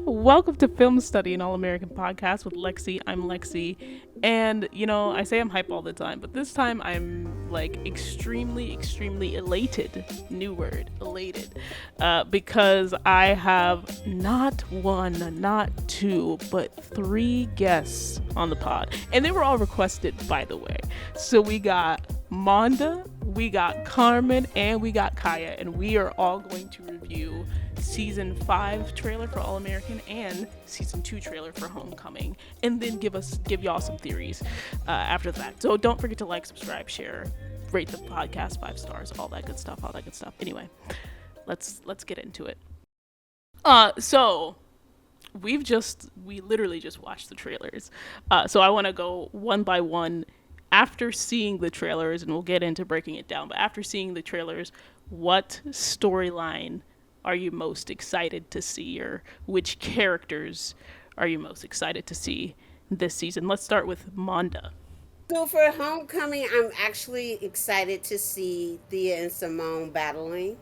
Welcome to Film Study, an all-American podcast with Lexi. I'm Lexi, and I say I'm hype all the time, but this time I'm like extremely elated. New word, elated, because I have not one, not two, but three guests on the pod, and they were all requested, by the way. So we got Monda, we got Carmen, and we got Kaya, and we are all going to review season 5 trailer for All American and season 2 trailer for Homecoming, and then give y'all some theories after that. So don't forget to like, subscribe, share, rate the podcast 5 stars, all that good stuff. Anyway, let's get into it. So we literally just watched the trailers. So I want to go one by one after seeing the trailers, and we'll get into breaking it down. But after seeing the trailers, what storyline are you most excited to see, or which characters are you most excited to see this season? Let's start with Monda. So for Homecoming, I'm actually excited to see Thea and Simone battling.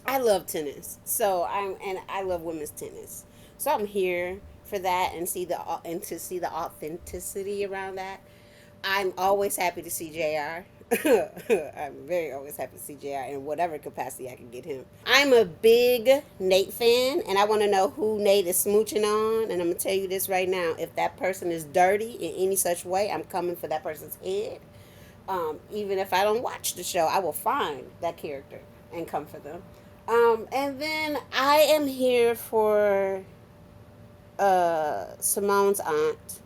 I love tennis, and I love women's tennis. So I'm here for that and to see the authenticity around that. I'm always happy to see JR. I'm very always happy to see JR in whatever capacity I can get him. I'm a big Nate fan, and I want to know who Nate is smooching on. And I'm going to tell you this right now. If that person is dirty in any such way, I'm coming for that person's head. Even if I don't watch the show, I will find that character and come for them. And then I am here for Simone's aunt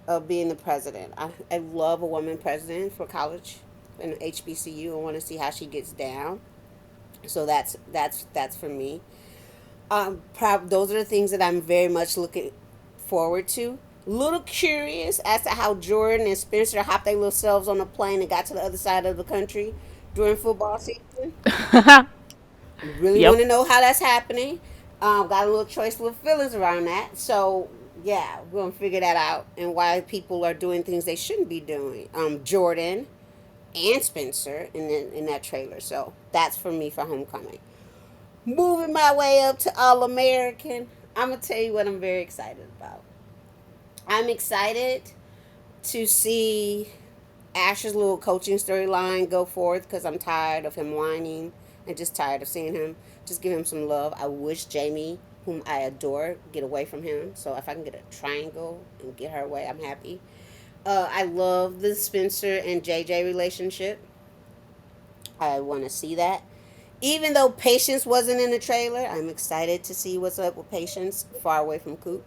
of being the president. I love a woman president for college and HBCU. I want to see how she gets down. So that's for me. Those are the things that I'm very much looking forward to. Little curious as to how Jordan and Spencer hopped their little selves on a plane and got to the other side of the country during football season. Really want Yep. to know how that's happening. Got a little choice, little feelings around that. So yeah, we're gonna figure that out and why people are doing things they shouldn't be doing. Jordan and Spencer in that trailer. So that's for me for Homecoming. Moving my way up to All American, I'm gonna tell you what I'm very excited about. I'm excited to see Asher's little coaching storyline go forth because I'm tired of him whining and just tired of seeing him. Just give him some love. I wish Jamie, whom I adore, get away from him. So if I can get a triangle and get her away, I'm happy. I love the Spencer and JJ relationship. I want to see that. Even though Patience wasn't in the trailer, I'm excited to see what's up with Patience far away from Coop.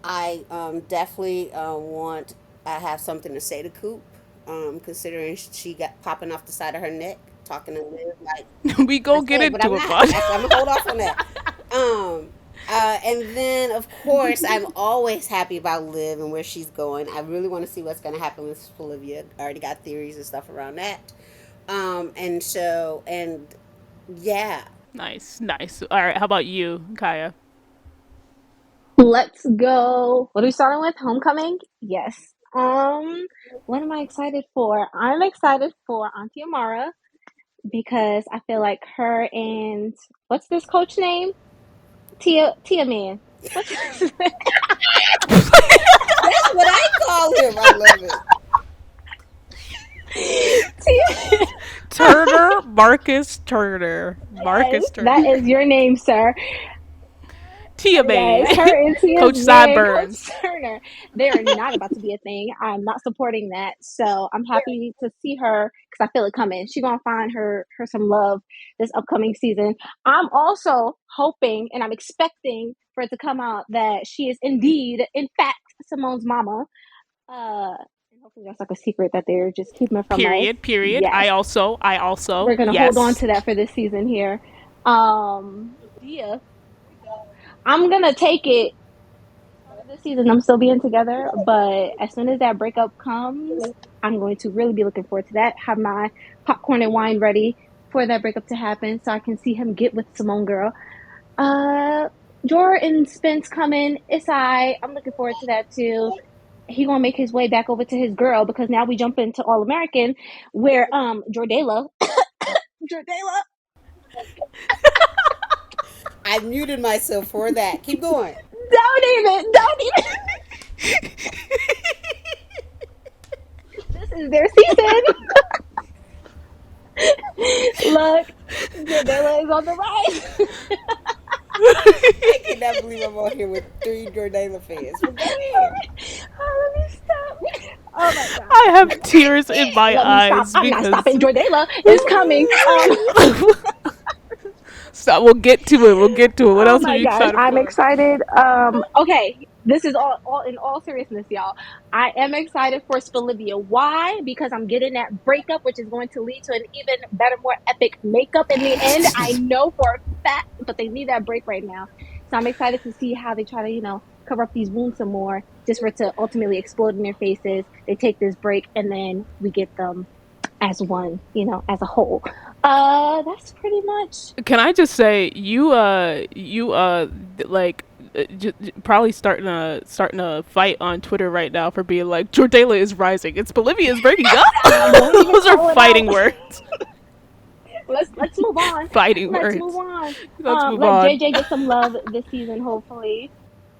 I definitely want. I have something to say to Coop, considering she got popping off the side of her neck, talking to Liv like We I go get said, but I'm into it, not. bud. I'm gonna hold off on that. Um, and then of course I'm always happy about Liv and where she's going. I really want to see what's gonna happen with Olivia. I already got theories and stuff around that. And yeah, Nice. All right, how about you, Kaya? Let's go. What are we starting with? Homecoming? Yes. What am I excited for? I'm excited for Auntie Amara because I feel like her and what's this coach name? Tia Man. What's his name? that's what I call him. I love it. Tia. Turner, Marcus Turner. Yes, Marcus that Turner. is your name, sir. Tia Yes, May. her and Tia's Coach man, Sideburns. Coach Turner. They are not about to be a thing. I'm not supporting that. So I'm happy to see her because I feel it coming. She's gonna find her some love this upcoming season. I'm also hoping and I'm expecting for it to come out that she is indeed, in fact, Simone's mama. And hopefully that's like a secret that they're just keeping from us. Period. I Yes, also, we're gonna hold on yes. to that for this season here. Dia, I'm gonna take it part of this season. I'm still being together, but as soon as that breakup comes, I'm going to really be looking forward to that. Have my popcorn and wine ready for that breakup to happen, so I can see him get with Simone girl. Uh, Jordan Spence coming. It's I'm looking forward to that too. He gonna make his way back over to his girl because now we jump into All American, where Jordala, Jordala, I muted myself for that. Keep going. Don't even. This is their season. Look, Jordela is on the rise. I cannot believe I'm on here with three Jordana fans. But go ahead. Oh, let me stop. Oh my god. I have tears in my Let me stop. eyes I'm not because stopping. Jordela is coming. so we'll get to it. We'll get to it. What Oh else are my you gosh, excited I'm for? excited. Okay, this is all in all seriousness, y'all. I am excited for Olivia. Why? Because I'm getting that breakup, which is going to lead to an even better, more epic makeup in the end. I know for a fact, but they need that break right now. So I'm excited to see how they try to, cover up these wounds some more, just for it to ultimately explode in their faces. They take this break, and then we get them as one, as a whole. That's pretty much. Can I just say like probably starting a fight on Twitter right now for being like Jordela is rising. It's Bolivia is breaking up. Don't even Those are call it out. fighting words. Let's move on. Fighting Let's move words. on. Let's move Let on. JJ get some love this season, hopefully.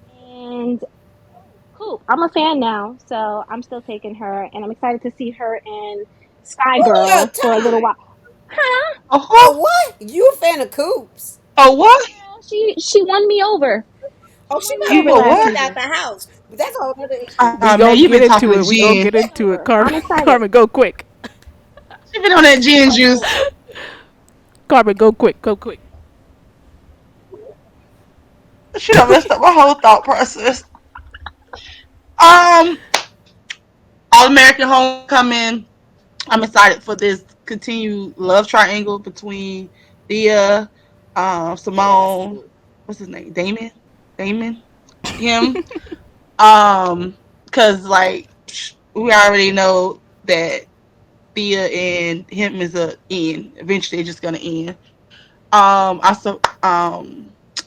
And cool. I'm a fan now, so I'm still taking her, and I'm excited to see her in Sky Hold Girl up, for a little time. while. Huh? Oh, Uh-huh. what? You a fan of Coops? Oh, what? She won me over. Oh, She she won me might You over be a last kicked what? out season. the house. But that's a whole other issue. We Man, gon' you get been into talking it. to We gon' Jen. get into it. I'm Carmen, excited. Carmen, go quick. She been on that Jen juice. Carmen, go quick. Go quick. She done messed up my whole thought process. Um, All American Homecoming. I'm excited for this continued love triangle between Thea, Yeah, that's Simone, cute. what's his name? Damon, him. Cause like we already know that Thea and him is a end. Eventually, it's just gonna end. Also,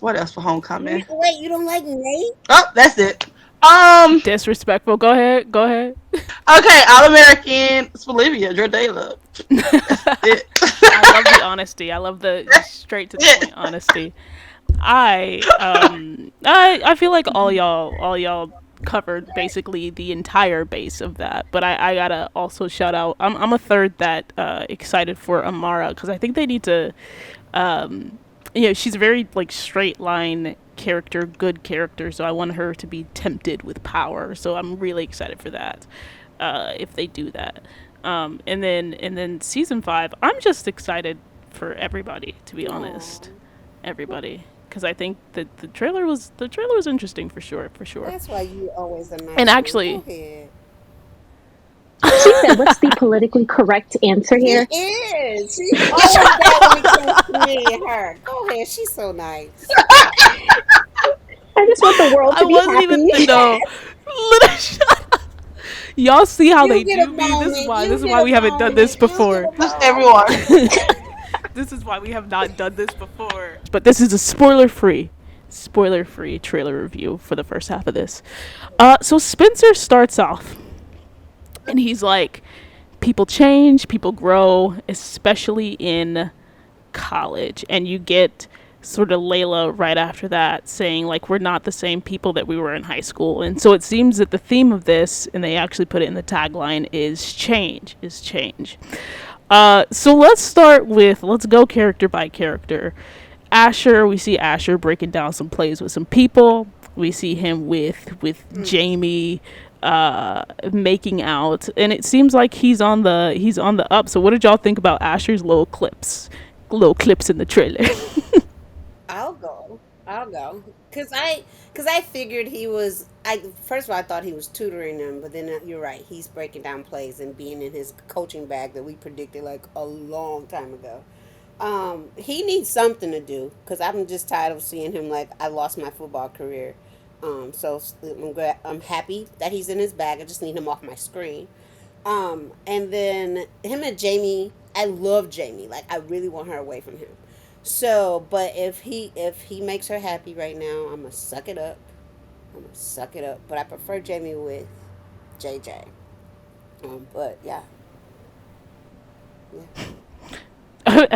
what else for homecoming? Wait, you don't like Nate? Oh, that's it. Um, Disrespectful. Go ahead. Go ahead. okay, All American, it's Olivia, Jordala. That's it. I love the honesty. I love the just straight to the Yeah. point honesty. I feel like all y'all covered basically the entire base of that. But I gotta also shout out. I'm a third that excited for Amara because I think they need to. She's a very like straight line character, good character. So I want her to be tempted with power. So I'm really excited for that. If they do that. And then season 5, I'm just excited for everybody, to be honest. No. Everybody, because I think that the trailer was interesting for sure, for sure. That's why you always a And nice one. Go actually, ahead. She said, "What's the politically correct answer She here?" is. She's always that when it comes to me and her. Go ahead. She's so nice. I just want the world I to be wasn't even happy. no. Y'all see how You they get a do me. This is moment. why. This You is get why a we haven't done this moment. You get before. a Just moment. everyone. This is why we have not done this before. But this is a spoiler-free trailer review for the first half of this. So Spencer starts off, and he's like, people change, people grow, especially in college. And you get sort of Layla right after that saying, like, we're not the same people that we were in high school. And so it seems that the theme of this, and they actually put it in the tagline, is change, is change. So let's go character by character. Asher, we see Asher breaking down some plays with some people. We see him with Jamie making out, and it seems like he's on the up. So what did y'all think about Asher's little clips in the trailer? I'll go. I'll go. Cause I figured he was. I first of all I thought he was tutoring them, but then you're right. He's breaking down plays and being in his coaching bag that we predicted like a long time ago. He needs something to do because I'm just tired of seeing him like I lost my football career. So I'm glad, I'm happy that he's in his bag. I just need him off my screen. And then him and Jamie, I love Jamie. Like I really want her away from him. So, but if he makes her happy right now, I'm gonna suck it up. I'm gonna suck it up. But I prefer Jamie with JJ. But yeah, yeah.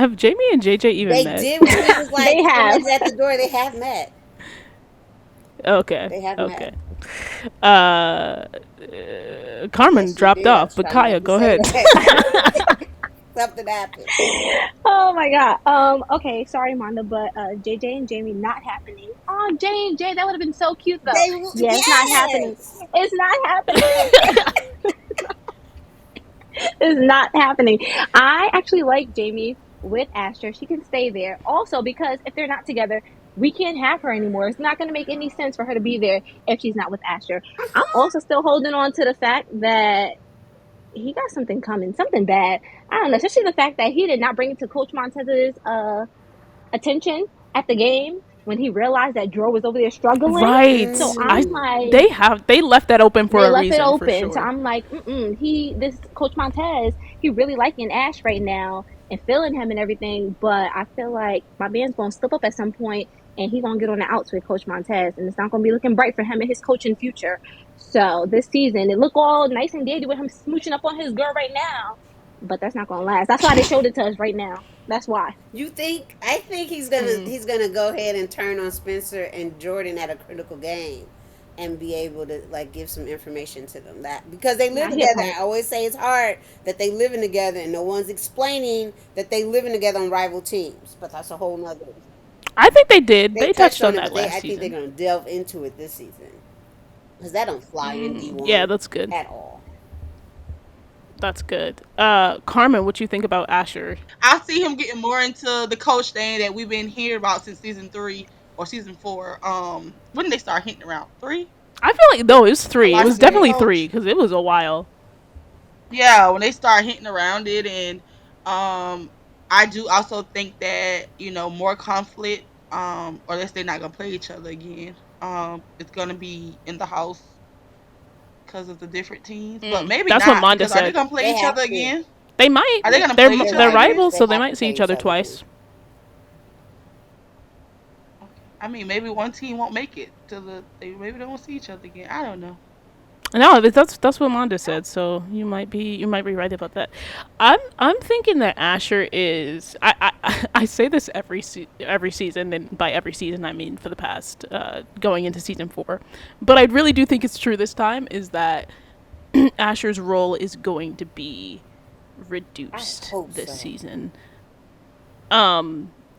have Jamie and JJ even They met? did when he was like They have. already at the door. They have met. Okay, They have okay. met. Uh, Carmen Yes, you dropped did. I off, was but trying Kaya, not to go say ahead. that. Something happened. Oh my god. Okay, sorry, Monda, but JJ and Jamie not happening. Oh, J and J, that would have been so cute though. They Yeah, it's not happening. yes. It's not happening. It's not happening. I actually like Jamie with Asher. She can stay there. Also, because if they're not together, we can't have her anymore. It's not going to make any sense for her to be there if she's not with Asher. I'm also still holding on to the fact that he got something coming, something bad. I don't know, especially the fact that he did not bring it to Coach Montez's attention at the game when he realized that Dro was over there struggling. So Right. I'm Mm-hmm. like, They left that open for they a left it reason for open. So sure. I'm like, this Coach Montez, he really liking Ash right now and feeling him and everything. But I feel like my man's gonna slip up at some point and he's gonna get on the outs with Coach Montez, and it's not gonna be looking bright for him and his coaching future. So this season, it look all nice and dandy with him smooching up on his girl right now, but that's not gonna last. That's why they showed it to us right now. That's why. You think? I think Mm. he's gonna go ahead and turn on Spencer and Jordan at a critical game, and be able to like give some information to them that because they live Nah, he a together. I punk. always say it's hard that they living together and no one's explaining that they living together on rival teams. But that's a whole nother. I think they did. They They touched touched on on it, that but they last I think they're season. gonna delve into it this season because that don't fly in Yeah, D1 that's good. at all. That's good. Carmen, what you think about Asher? I see him getting more into the coach thing that we've been hearing about since season 3 or season 4. When did they start hinting around 3? I feel like no, it was A 3. It was licensing Three. definitely 3 coach. because it was a while. Yeah, when they start hitting around it, and um, I do also think that more conflict, or unless they're not gonna play each other again, it's gonna be in the house because of the different teams, but maybe That's what not Monda because are they said. gonna play They each have other to. again? They might. Are they gonna They're play each They're other they're rivals. again? rivals, They so they have to might see play each each other other again. twice. I mean, maybe one team won't make it to maybe they won't see each other again. I don't know. No, that's what Monda said. So you might be right about that. I'm thinking that Asher is. I say this every season, and by every season I mean for the past going into season 4. But I really do think it's true this time. Is that Asher's role is going to be I reduced hope this so. season.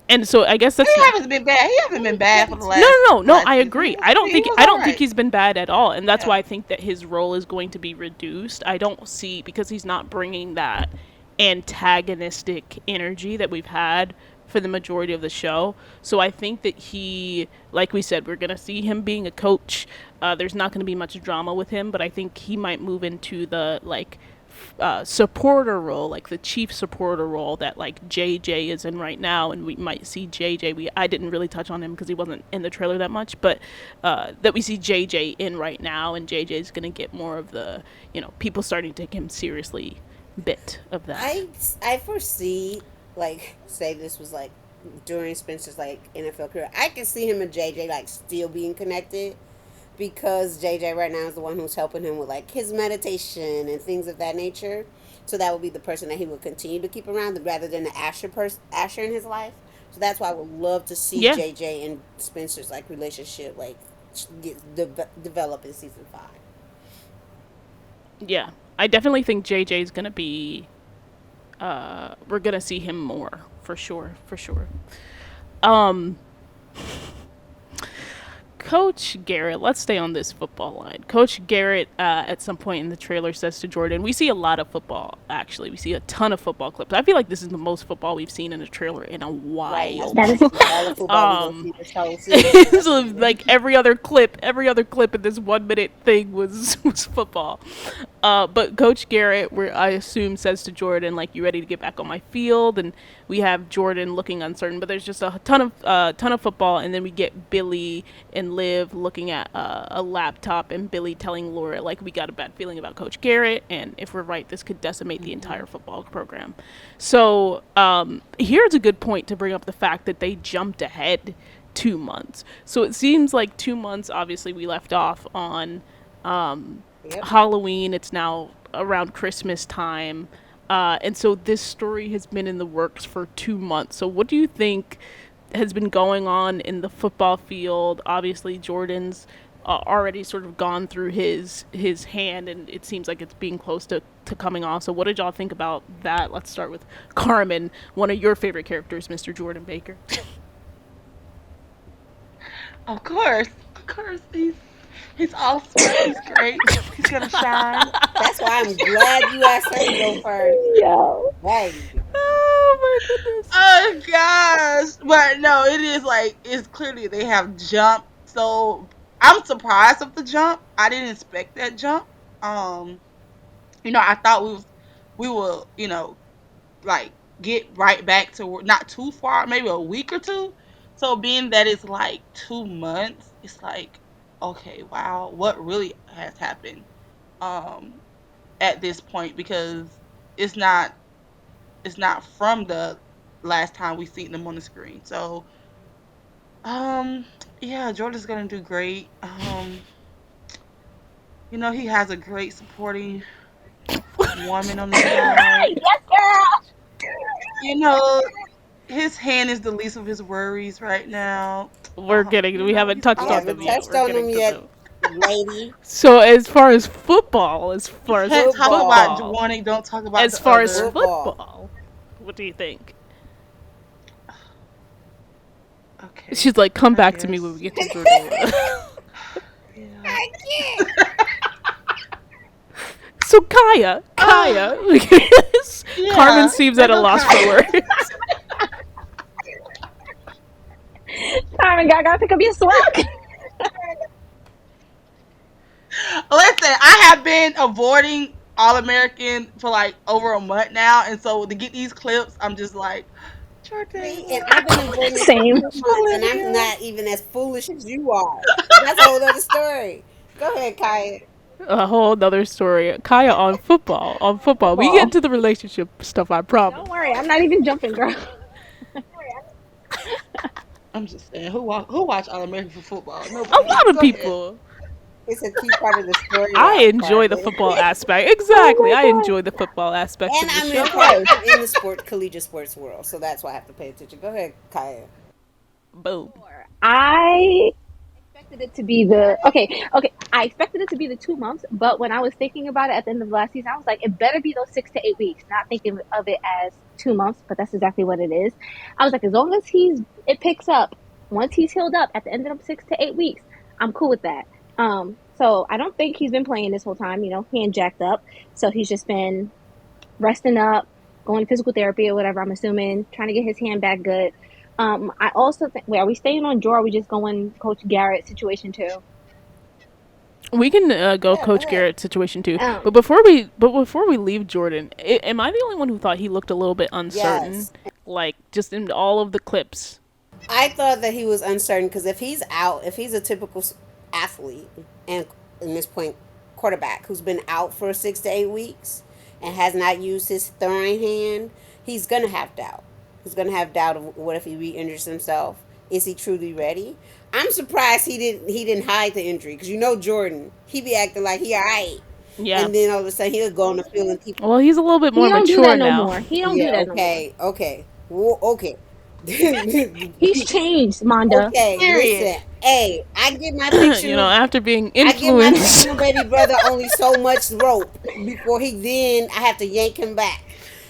And so I guess He that's not. hasn't been bad. He hasn't been bad for the No, last no, no, no. I season. agree. I don't He think was I all don't think right. he's been bad at all, and that's Yeah. why I think that his role is going to be reduced. I don't see because he's not bringing that antagonistic energy that we've had for the majority of the show. So I think that he, like we said, we're gonna see him being a coach. There's not gonna be much drama with him, but I think he might move into the supporter role, like the chief supporter role that like JJ is in right now, and we might see JJ. I didn't really touch on him because he wasn't in the trailer that much, but that we see JJ in right now, and JJ is gonna get more of the people starting to take him seriously bit of that. I foresee like say this was like during Spencer's like NFL career. I can see him and JJ like still being connected because JJ right now is the one who's helping him with like his meditation and things of that nature. So that would be the person that he would continue to keep around rather than the Asher in his life. So that's why I would love to see Yeah, JJ and Spencer's like relationship like develop in season 5. yeah. I definitely think JJ is gonna be. We're gonna see him more for sure, for sure. Um, Coach Garrett, let's stay on this football line. Coach Garrett, at some point in the trailer, says to Jordan, we see a lot of football, actually. We see a ton of football clips. I feel like this is the most football we've seen in a trailer in a Right. That's while. That is probably all the football we're gonna see this whole season. So like every other clip in this 1 minute thing was football. But Coach Garrett, where I assume says to Jordan, like, you ready to get back on my field? And we have Jordan looking uncertain, but there's just a ton of football, and then we get Billy and Liv looking at a laptop, and Billy telling Laura, like, we got a bad feeling about Coach Garrett, and if we're right, this could decimate the entire football program. So here's a good point to bring up the fact that they jumped ahead 2 months. So it seems like 2 months. Obviously, we left off on Yep. Halloween. It's now around Christmas time. And so this story has been in the works for 2 months. So what do you think has been going on in the football field? Obviously, Jordan's already sort of gone through his hand, and it seems like it's being close to coming off. So what did y'all think about that? Let's start with Carmen, one of your favorite characters, Mr. Jordan Baker. Of course, he's awesome. He's great. He's gonna shine. That's why I'm glad you asked her to go first. Yo. Right. Oh my goodness. Oh gosh, but no, it is like it's clearly they have jumped. So I'm surprised of the jump. I didn't expect that jump. Um, I thought we will, like get right back to not too far, maybe a week or two. So being that it's like 2 months, it's like, okay, wow, what really has happened um at this point because it's not it's not from the last time we seen them on the screen. So um yeah, Jordan's gonna do great. He has a great supporting woman on his side. Yes, girl. You know, his hand is the least of his worries right now. We're getting. We haven't He's We touched on haven't them awesome. yet. touched We're on them getting to yet, them. lady. So as far as football, You can't talk about Football. football, Juwani, don't talk about as the far as other. Football. football, what do you think? Okay, She's like, come I back to me when we guess. get to Jordan. Yeah. I can't. So Kaya, Carmen Yeah, seems there at a go loss for Kaya. words. Carmen, gotta pick up your slack. Listen, I have been avoiding All American for like over a month now, and so to get these clips, I'm just like, See, Jordan, and I've been avoiding it for Same. 2 months, and I'm Olivia. not even as foolish as you are. But that's a whole other story. Go ahead, Kaya. A whole nother story. Kaya on football. On football. We get Football. into the relationship stuff, I Don't promise. worry, I'm not even jumping, girl. I'm just saying, who watch All American for football? A Nobody. lot of Go ahead. people. It's a key part of the I storyline, enjoy the Carmen. football aspect. Oh Exactly. my I god. enjoy the football aspect And of the I'm show. Okay. in the collegiate sports world, so that's why I have to pay attention. Go ahead, Kaya. Boom. I expected it to be the okay. I expected it to be the 2 months, but when I was thinking about it at the end of last season, I was like, it better be those 6 to 8 weeks. Not thinking of it as 2 months, but that's exactly what it is. I was like, as long as it picks up once he's healed up at the end of 6 to 8 weeks, I'm cool with that. So I don't think he's been playing this whole time. Hand jacked up, so he's just been resting up, going to physical therapy or whatever. I'm assuming trying to get his hand back good. I also think. Wait, are we staying on Joe? Or are we just going Coach Garrett situation too? We can go Yeah, go Coach ahead. Garrett situation too. Um, But before we leave Jordan, am I the only one who thought he looked a little bit uncertain? Yes. Like just in all of the clips. I thought that he was uncertain because if he's out, if he's a typical athlete and in this point quarterback who's been out for 6 to 8 weeks and has not used his throwing hand, he's gonna have doubt. He's gonna have doubt of what if he re-injures himself. Is he truly ready? I'm surprised he didn't hide the injury because Jordan, he be acting like he alright, Yeah. and then all of a sudden he'll go on the field and keep. Well, he's a little bit he more don't do mature that no now. more. He don't do Yeah, that no more. okay, okay, okay. He's changed, Monda. Okay, Period. listen. Hey, After being I give my influenced. fictional baby brother only so much rope before I have to yank him back.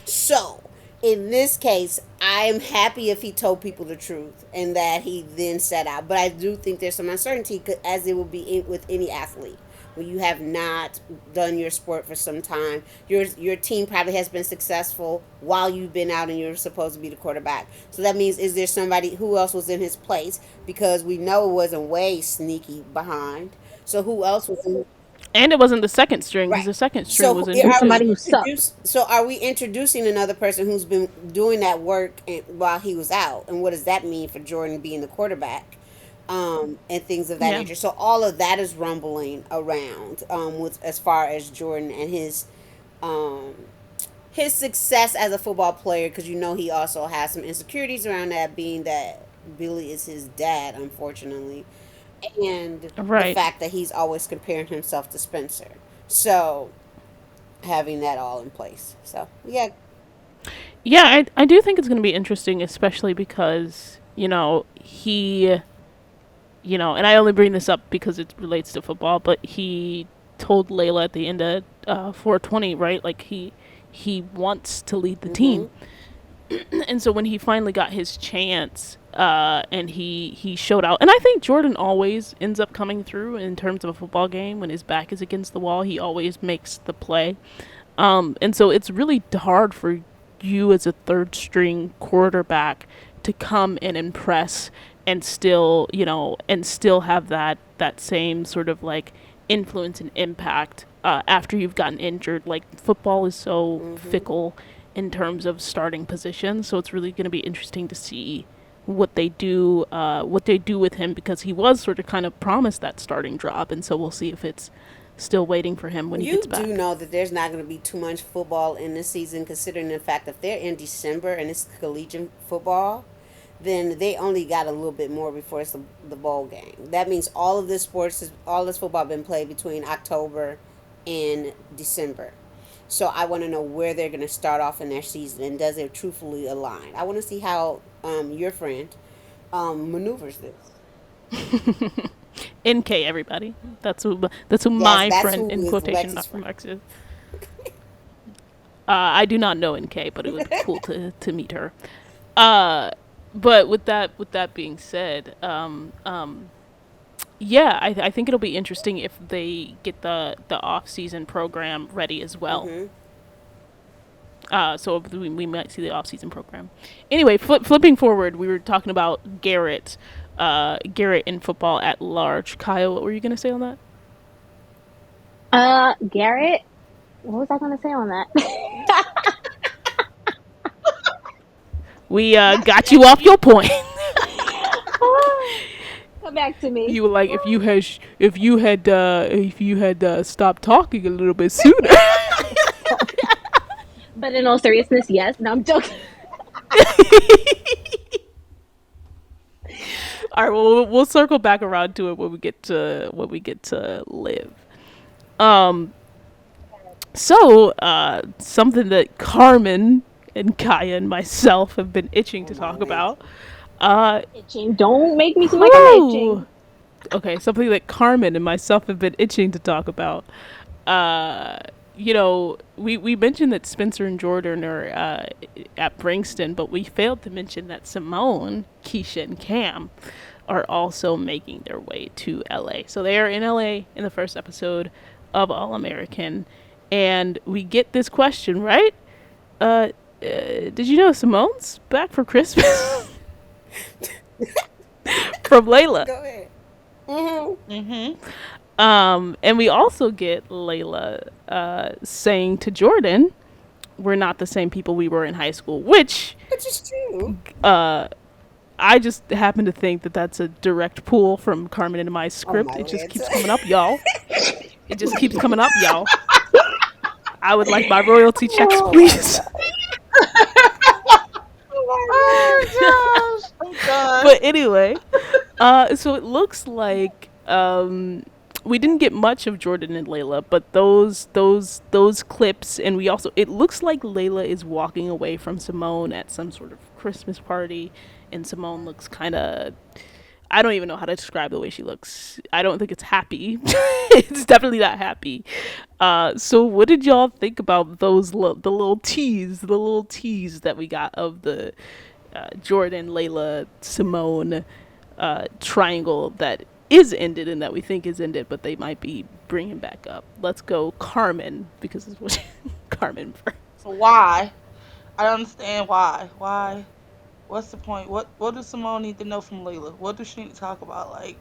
So, in this case, I'm happy if he told people the truth and that he then set out. But I do think there's some uncertainty, as it will be with any athlete. When you have not done your sport for some time, your team probably has been successful while you've been out and you're supposed to be the quarterback. So that means, is there somebody who else was in his place? Because we know it wasn't way sneaky behind. So who else was in? And it wasn't the second string because Right. the second string So was It was injured are we too. somebody who sucked. introducing another person who's been doing that work while he was out? And what does that mean for Jordan being the quarterback? And things of that Yeah. nature. So all of that is rumbling around with as far as Jordan and um, his success as a football player, because he also has some insecurities around that, being that Billy is his dad, unfortunately, and the Right. fact that he's always comparing himself to Spencer. So having that all in place. So yeah. Yeah, I do think it's going to be interesting, especially because, and I only bring this up because it relates to football, but he told Layla at the end of 420, right? Like he wants to lead the Mm-hmm. team. And so when he finally got his chance, and he showed out, and I think Jordan always ends up coming through in terms of a football game. When his back is against the wall, he always makes the play. And so it's really hard for you as a third string quarterback to come and impress and still, and still have that same sort of like influence and impact after you've gotten injured. Like football is so Mm-hmm. fickle in terms of starting positions, so it's really going to be interesting to see what they do with him, because he was sort of kind of promised that starting job, and so we'll see if it's still waiting for him when he gets You do back. know that there's not going to be too much football in this season, considering the fact that they're in December and it's collegiate football, then they only got a little bit more before it's the bowl game. That means all this football been played between October and December. So I want to know where they're going to start off in their season and does it truthfully align. I want to see how your friend maneuvers this. NK, everybody. That's who Yes, my that's friend who in is quotation Lexi's friend. marks is. I do not know NK, but it would be cool to meet her. Uh, but with that being said, yeah, I think it'll be interesting if they get the off season program ready as well. Mm-hmm. So we might see the off season program. Anyway, flipping forward, we were talking about Garrett in football at large. Kyle, what were you gonna say on that? Garrett, what was I going to say on that? We Not got she you off asked your you. point. Come back to me. You were like, if you had stopped talking a little bit sooner. But in all seriousness, yes. No, I'm joking. All right, well, we'll circle back around to it when we get to live. Um, something that Carmen and Kaya and myself have been itching Oh to my talk lands. about. Uh, Itching. Don't make me seem like I'm whew. itching. Okay, something that Carmen and myself have been itching to talk about. Uh, we mentioned that Spencer and Jordan are at Bringston, but we failed to mention that Simone, Keisha, and Cam are also making their way to LA. So they are in LA in the first episode of All American, and we get this question, right? Did you know Simone's back for Christmas from Layla? Go ahead. Mm-hmm. Mm-hmm. And we also get Layla saying to Jordan, "We're not the same people we were in high school," which Which is true. uh, I just happen to think that that's a direct pull from Carmen into my Oh script. my It just lands. keeps coming up, y'all. It just keeps coming up, y'all. I would like my royalty checks, Oh my please. god. Oh gosh, I'm done. But anyway, so it looks like we didn't get much of Jordan and Layla, but those clips, and we also, it looks like Layla is walking away from Simone at some sort of Christmas party, and Simone looks kind of, I don't even know how to describe the way she looks. I don't think it's happy. It's definitely not happy. So what did y'all think about the little tease that we got of the Jordan, Layla, Simone triangle that is ended and that we think is ended, but they might be bringing back up? Let's go Carmen, because it's what Carmen first. So why? I don't understand why. Why? What's the point? What does Simone need to know from Layla? What does she need to talk about? Like,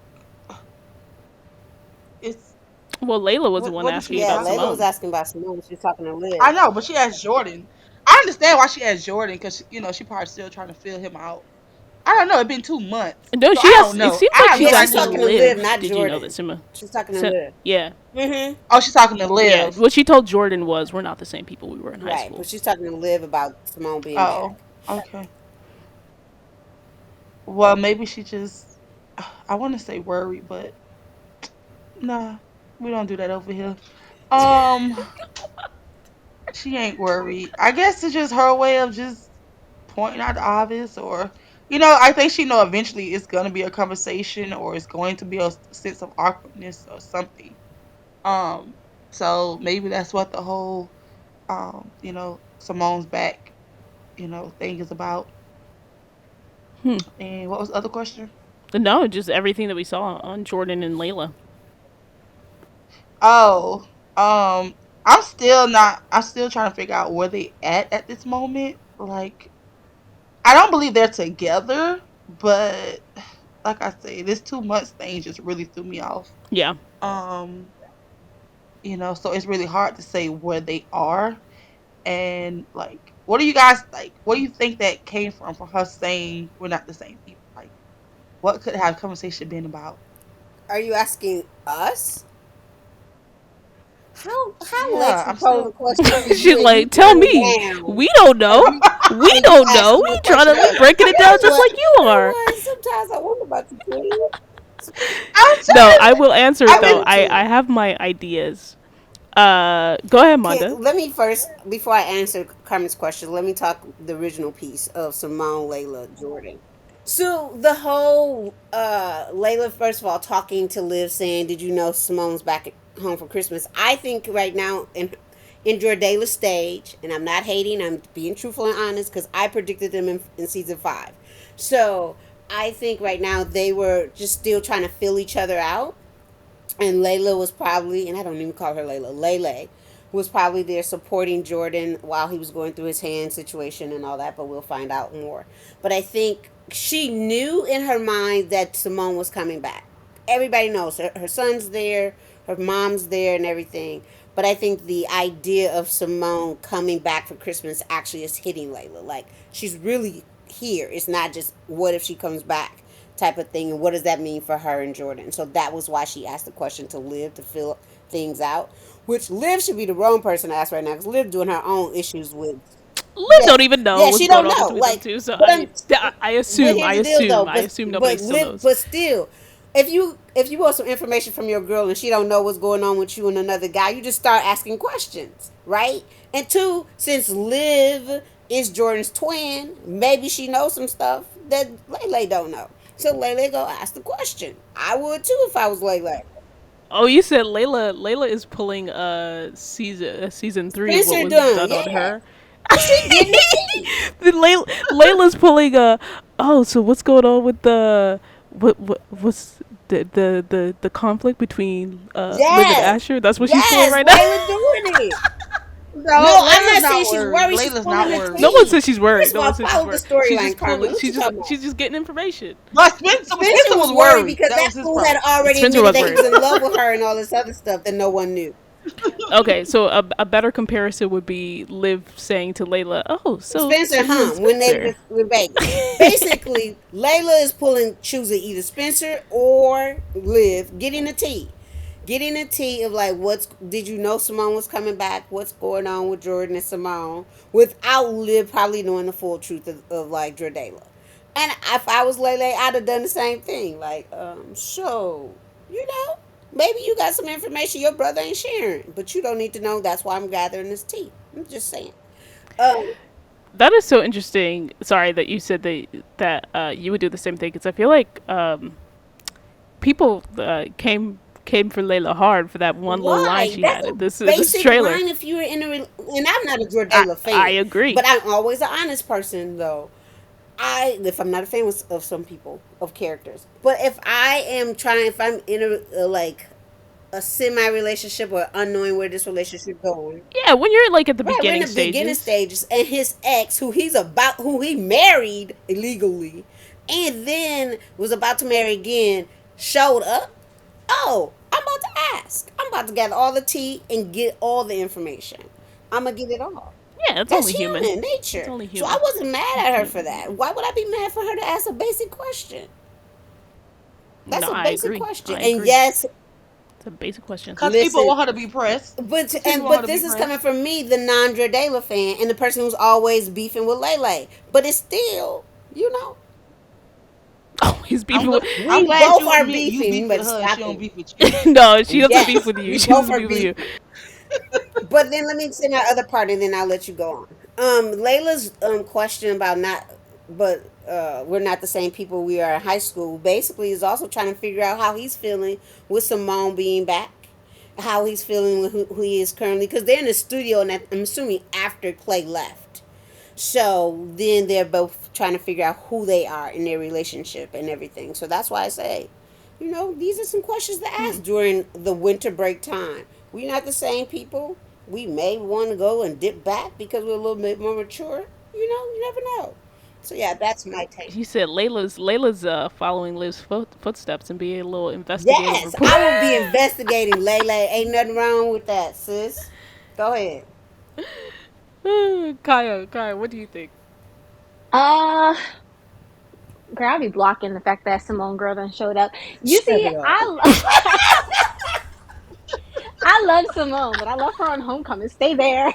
it's Well, Layla was the one what does she asking need to Yeah, about talk Layla about? was Simone. asking about Simone. She's talking to I Liv. know, but she asked Jordan. I understand why she asked Jordan because she probably still trying to feel him out. I don't know. It's been 2 months, No, so she I don't has. It know. seems I like have she's no Yeah, she's asking talking to idea. Liv, Liv. not Did you know that Jordan. Simone? She's talking to So, Liv. yeah. Mm-hmm. Oh, she's talking to Yeah, Liv. what she told Jordan was, "We're not the same people we were in high Right, but school." she's talking to Liv about Simone being back. Oh, okay. Well, maybe she just. I want to say worried, but nah, we don't do that over here. Um, She ain't worried. I guess it's just her way of just pointing out the obvious, or I think she know eventually it's gonna be a conversation, or it's going to be a sense of awkwardness or something. Um, so maybe that's what the whole Simone's back, thing is about. Hmm. And what was the other question? No, just everything that we saw on Jordan and Layla. Oh, I'm still trying to figure out where they at this moment. Like, I don't believe they're together, but like I say, this 2 months thing just really threw me off. Yeah. Um, so it's really hard to say where they are. And like, what do you guys like? What do you think that came from her saying we're not the same people? Like, what could have conversation been about? Are you asking us? How Yeah, Lexi I'm pose a still. question to She you and you like, tell turn it me. down We don't and know. We you don't ask know. me We a trying question to we like, breaking it down just like you you know are. what? Sometimes I wonder about you, Queen. I'm No, trying. I will answer it I've though. been. Me I too. have my ideas. Go ahead, Monda. Let me first, before I answer Carmen's question, let me talk the original piece of Simone, Layla, Jordan. So the whole Layla, first of all, talking to Liv, saying, "Did you know Simone's back at home for Christmas?" I think right now in Jordala's stage, and I'm not hating, I'm being truthful and honest because I predicted them in season 5. So I think right now they were just still trying to fill each other out, and Layla was probably, and I don't even call her Layla, Lele was probably there supporting Jordan while he was going through his hand situation and all that, but we'll find out more. But I think she knew in her mind that Simone was coming back. Everybody knows her son's there, her mom's there, and everything. But I think the idea of Simone coming back for Christmas actually is hitting Layla. Like, she's really here. It's not just what if she comes back type of thing, and what does that mean for her and Jordan. So that was why she asked the question to Liv to fill things out, which Liv should be the wrong person to ask right now because Liv doing her own issues with. Liv Yeah, don't even know yeah, what's she going don't on know. between them Like, two. So but I'm, I but assume, here's the deal though. I assume nobody But still Liv, knows. but still, if you want some information from your girl and she don't know what's going on with you and another guy, you just start asking questions, right? And two, since Liv is Jordan's twin, maybe she knows some stuff that Lele don't know. So Lele go ask the question. I would too if I was Lele. Oh, you said Layla. Layla is pulling season 3 of what Spencer was done, done yeah. on her. Cause she getting the tea. Layla's pulling a. Oh, so what's going on with the what's the conflict between Liv and Yes. Asher? That's what she's pulling Yes. right now. Layla doing it. No, No, I'm Layla's not saying not she's worried. worried. She's Layla's pulling not the No worried. one tea. says she's worried. First of No one all, says she's follow the worried. She's storyline, just pulling. Carmen. What you talking about? She's just getting information. But Spencer Spencer was was worried worried. because That that was his fool had problem. already Spencer admitted was that he worried. was in love with her and all this other stuff that no one knew. Okay, so a better comparison would be Liv saying to Layla, "Oh, so Spencer you and hung when they Spencer." were in Vegas. Basically, Layla is choosing either Spencer or Liv, getting the tea. Getting the tea of like, did you know Simone was coming back? What's going on with Jordan and Simone? Without Liv probably knowing the full truth of like Jordala. And if I was Lele, I'd have done the same thing. Like, so, you know, maybe you got some information your brother ain't sharing, but you don't need to know. That's why I'm gathering this tea. I'm just saying. Um, That is so interesting. Sorry that you said that you would do the same thing because I feel like people came for Layla hard for that one little line Why? she That's had a in this basic trailer. line if you're in and I'm not a I Jordala I fan, agree. but I'm always an honest person though. If I'm not a fan of some people of characters, but if I'm in like a semi relationship or unknowing where this relationship going. Yeah, when you're like at the Right, we're in beginning the beginning stages. stages, and his ex, who he married illegally, and then was about to marry again, showed up. Oh, I'm about to ask. I'm about to gather all the tea and get all the information. I'm gonna get it all. Yeah, it's That's only human. human It's nature. only So I human. wasn't mad It's at her only for that. human. Why would I be mad for her to ask a basic question? That's No, a I basic agree. question. I And agree. yes, It's a basic question. Because people listen, want her to be pressed. But Because people and want her but to be this is coming pressed. from me, the non-Dredala fan, and the person who's always beefing with Lele. But it's still, you know, Oh, he's I'm beefing with. glad. I'm we glad both you are admit you beefing. beef You with better her and she stop don't it. beef with you. No, she doesn't beef Yes, with you. we She both doesn't are beef with you. beefing. But then let me say my other part, and then I'll let you go on. Layla's question about not, but we're not the same people we are in high school. Basically, is also trying to figure out how he's feeling with Simone being back, how he's feeling with who he is currently, because they're in the studio, and I'm assuming after Clay left. So then they're both trying to figure out who they are in their relationship and everything. So that's why I say, these are some questions to ask during the winter break time. We're not the same people. We may want to go and dip back because we're a little bit more mature. You never know. So yeah, that's my take. You said Layla's following Liv's footsteps and being a little investigative Yes, reporter. I will be investigating Layla. Ain't nothing wrong with that, sis. Go ahead. Kaya, what do you think? Uh, girl, I'll be blocking the fact that Simone girl done showed up. You Shut see, it up. I love Simone, but I love her on Homecoming. Stay there.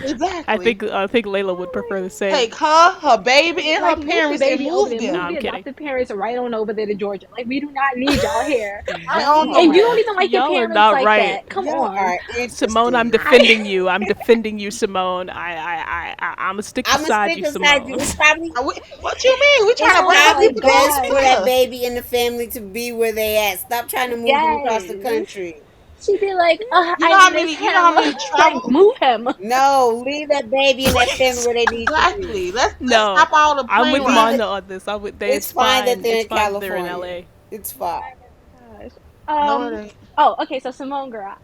Exactly. I think Layla would prefer the same. Take her baby, and her Like, move the parents and baby over move there. No, Move them. I'm the kidding. adopted parents right on over there to Georgia. Like, we do not need y'all here. I don't We And you don't nowhere. even like your Y'all are parents not like right. that. Come Y'all on. are Simone, I'm interesting. I defending you. I'm defending you, Simone. I'm gonna stick I'm gonna beside stick you, beside Simone. you. What you mean? We trying It's to bring oh our my probably people to best god. for that Spear. baby in the family to be where they at. Stop trying to move them across the Yes. country. She'd be like, You I know how miss many? You know how him. many Like, travel? move him. No, leave that baby in that family where they need to be. Exactly. Let's No, stop all the I'm plane with Leave rides. it. Monda on this. It's It's fine that fine. they're It's in fine that they're in California. LA. It's fine. Gosh. No, it ain't. Oh, okay, so Simone girl.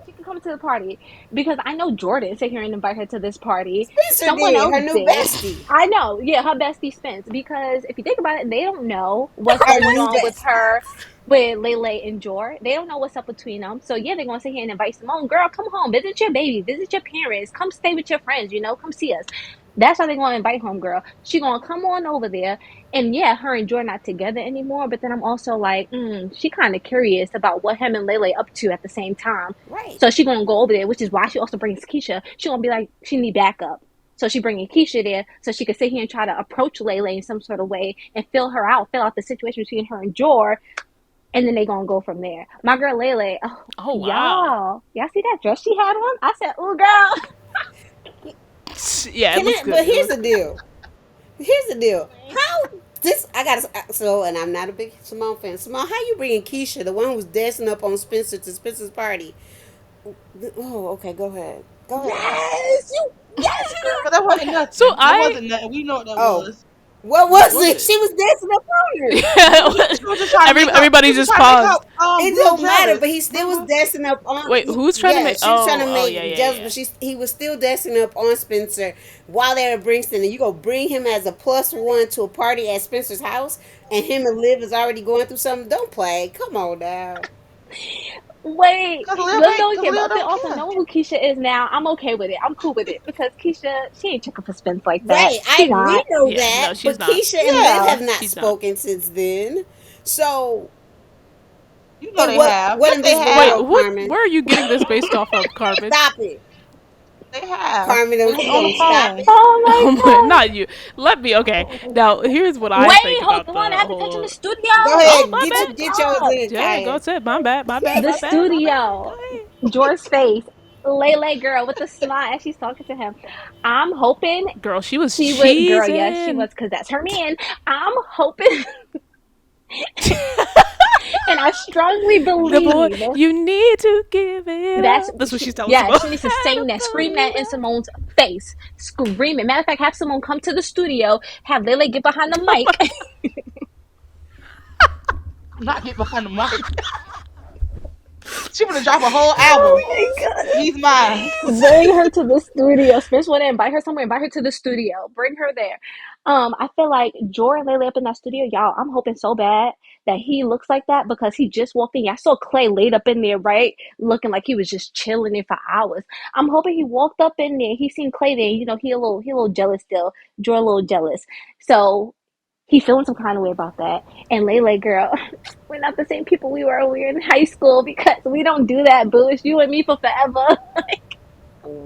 She can come to the party because I know Jordan sit here and invite her to this party. Spencer Someone did, else her new did. bestie. I know, yeah, her bestie Spence. Because if you think about it, they don't know what's Her going new on with bestie. her, with Lele and Jor. They don't know what's up between them. So yeah, they're gonna sit here and invite Simone. Girl, come home, visit your baby, visit your parents, come stay with your friends. Come see us. That's why they're gonna invite home, girl. She gonna come on over there, and yeah, her and Joy not together anymore. But then I'm also like, she kind of curious about what him and Lele up to at the same time. Right. So she gonna go over there, which is why she also brings Keisha. She gonna be like, she need backup. So she bringing Keisha there so she could sit here and try to approach Lele in some sort of way and fill out the situation between her and Jor, and then they gonna go from there. My girl Lele, oh Oh wow. y'all see that dress she had on? I said, "Ooh, girl." Yeah, it Can looks I? good. But It here's looks the good. deal. Here's the deal. How this? I got to so, and I'm not a big Simone fan. Simone, how you bringing Keisha, the one who was dancing up on Spencer to Spencer's party? Oh, okay. Go ahead. Go ahead. Yes, yes, But that girl. wasn't Okay, So nothing. That I wasn't nothing. We know what that Oh, was. what what was was it? it? She was dancing up on her. She was just trying to make up. She Everybody was just just trying to make paused. up It Blue don't matter, but jealous. he still was Remember? dancing up on. Wait, who's trying to Yeah, make? she was trying to Oh, yeah, make yeah, jealous, yeah. but he was still dancing up on Spencer while they were at Bringston, and you go bring him as a plus one to a party at Spencer's house, and him and Liv is already going through something. Don't play. Come on now. wait. Cause Lil Liv ain't. don't Cause care, Lil but then don't also care. knowing who Keisha is now, I'm okay with it. I'm cool with it because Keisha, she ain't checking for Spence like that. Right, She we not. know Yeah, that, no, she's but not. Keisha and Liv Yeah. have not She's not. spoken since then. So, You know and they have. what Yes, in they this Wait, video, have. what? Carmen? Where are you getting this based off of, Carmen? Stop it, They have. Carmen. And Don't they you on the gonna stop phone. it? Oh Oh my my, god. not you. Let me. Okay. Now, here's what I Wait, think hold about on. I the have to touch on the whole. studio. Go Oh, ahead, my get bad. get yours Hold up. in, Yeah, go Kaya. ahead. My bad. My bad. The My bad. My bad. Go studio. Jor's face. Lele girl with the smile as she's talking to him. I'm hoping ahead. Girl, she was she would, girl, yes, she cheesing. was, because that's her man. I'm hoping, and I strongly The boy, believe you need to give it that's, up. That's what she's telling yeah, Simone. she needs to sing that, scream Believe that in it. Simone's face. Scream it. Matter of fact, have someone come to the studio, have Lele get behind the Oh my mic. Not get behind the mic. She would have dropped a whole Oh album. my god. He's mine. Bring her to the studio. Spence want to invite her somewhere. Invite her to the studio. Bring her there. I feel like Jordan Lele up in that studio, y'all. I'm hoping so bad that he looks like that because he just walked in. I saw Clay laid up in there, right, looking like he was just chilling there for hours. I'm hoping he walked up in there. He seen Clay there. He a little jealous still. Jordan a little jealous. So he feeling some kind of way about that. And Lele, girl, we're not the same people we were when we were in high school because we don't do that, boo. It's you and me for forever.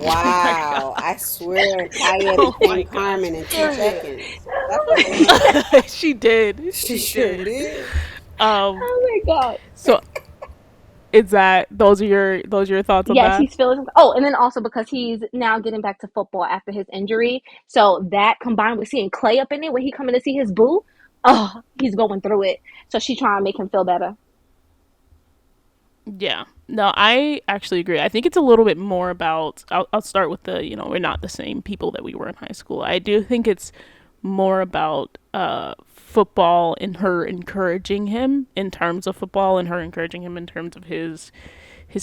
Oh my Wow, god. I swear Kaya Oh my became gosh. Carmen in two Period. seconds. That's what's going on. She did. She She sure did. did. Um. Oh my god. So Is that those are your thoughts on Yes, that? he's feeling. Oh, and then also because he's now getting back to football after his injury, so that combined with seeing Clay up in it when he coming to see his boo, oh, he's going through it. So she trying to make him feel better. Yeah. No, I actually agree. I think it's a little bit more about. I'll start with we're not the same people that we were in high school. I do think it's more about football and her encouraging him in terms of football and her encouraging him in terms of his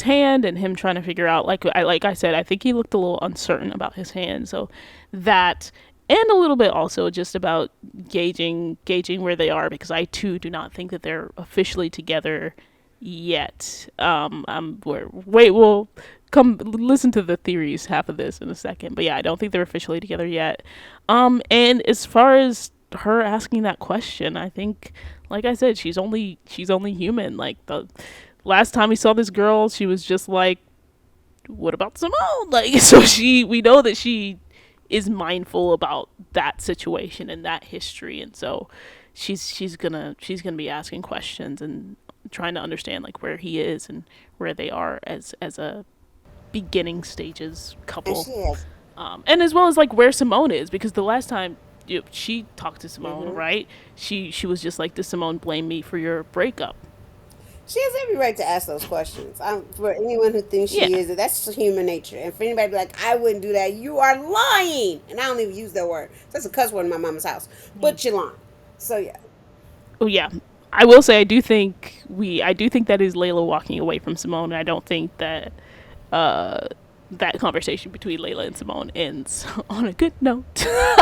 hand and him trying to figure out like I said, I think he looked a little uncertain about his hand. So that and a little bit also just about gauging where they are because I too do not think that they're officially together yet. Wait, we'll come listen to the theories half of this in a second. But yeah, I don't think they're officially together yet. And as far as her asking that question, I think, like I said, she's only human. Like the last time we saw this girl, she was just like, "What about Simone?" Like, so we know that she is mindful about that situation and that history, and so she's gonna be asking questions and trying to understand like where he is and where they are as a beginning stages And couple, she has. and as well as like where Simone is because the last time she talked to Simone, Hmm. right? She was just like, "Does Simone blame me for your breakup?" She has every right to ask those questions. For anyone who thinks Yeah. she is, that's just human nature. And for anybody to be like, I wouldn't do that, you are lying. And I don't even use that word. That's a cuss word in my mama's house. But you're lying. So yeah. Oh yeah. I will say I do think that is Layla walking away from Simone. And I don't think that uh that conversation between Layla and Simone ends on a good note.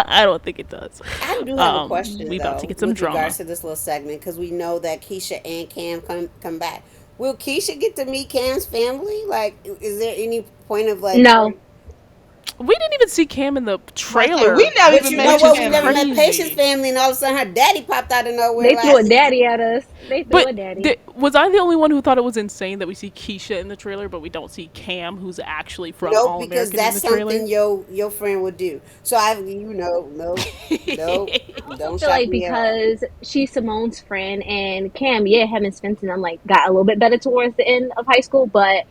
I don't think it does. I do have a question We about to though, get some with regards drama. to this little segment, because we know that Keisha and Cam come back. Will Keisha get to meet Cam's family? Like, is there any point of like No, We didn't even see Cam in the But say we trailer, never But even you know met which his what? is We never family. met Patience crazy. family, and all of a sudden her daddy popped out of nowhere they threw last a season. daddy at us. They threw But a daddy. was I the only one who thought it was insane that we see Keisha in the trailer, but we don't see Cam, who's actually from Nope, All because American, in that's the trailer? something your friend would do. So no, nope, I don't feel shock like me at all. because she's Simone's friend and Cam, yeah, him and Spencer them like got a little bit better towards the end of high school, but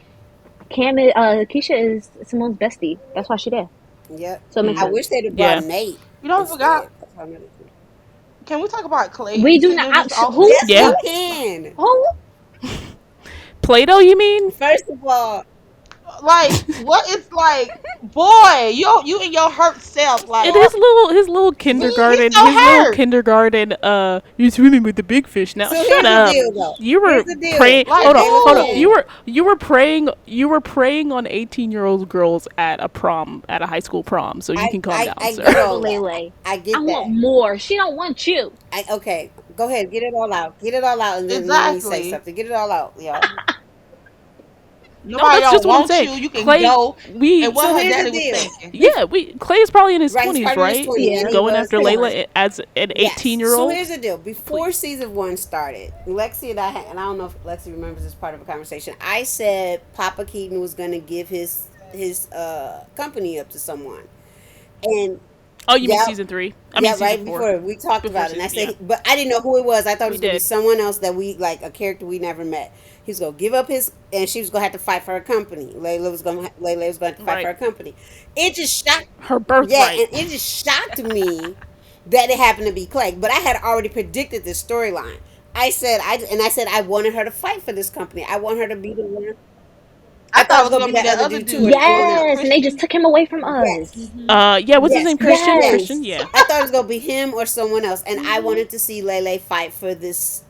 Keisha is Simone's bestie. That's why she there. Yep. So it makes I Mm, wish they'd have brought yeah. Nate You know, I forgot. instead. That's what I'm gonna do. Can we talk about Clay we do not. attending this Who? also? Yes, Yeah. we can. Who? Play-Doh, you mean? First of all, Like, what is like, boy, you and your hurt self, And like, his little he's kindergarten, so his little hurt. kindergarten, you're swimming with the big fish now. so Shut here's the up. deal though. You Here's were the deal. praying. Like, Hold on, hold on. Layla You dude, were you were praying. You were praying on 18-year-old girls at a prom, at a high school prom. So you I can calm I down, I get sir. Girl, all that. Lele. I I get want that. more. She don't want you. Okay, go ahead, get it all out. Get it all out, and then let me say exactly. something. Get it all out, y'all. No, Nobody that's just don't what I'm want saying. you. You can Clay, go. And we what So her here's the daddy was deal. thinking. Clay is probably in his Right, he's 20s, probably in his right? 20s, and Yeah. he Going was after born. Layla as an Yes. 18 year So old. here's the deal. Before Please. season 1 started, Lexi and I had, and I don't know if Lexi remembers this part of a conversation. I said Papa Keaton was going to give his company up to someone, and Oh, you mean yeah, season 3? I mean yeah, season right 4. before we talked Before about it, and I season, yeah. said, but I didn't know who it was. I thought it We was going to be did. someone else that we like, a character we never met. He was going to give up his, and she was going to have to fight for her company. Layla was going to have to fight for Right. her company. It just shocked, Her yeah, birthright. and it just shocked me that it happened to be Clay. But I had already predicted this storyline. I said I wanted her to fight for this company. I want her to be the one. I I thought it thought was it was going to gonna be be that that other other dude too, or, dude. What or was it, Yes, and they just Christian? took him away from us. yes. Yeah, what's his Yes, name? Christian? yes. Christian, yeah. I thought it was gonna be him or someone else, and I wanted to see Lele fight for this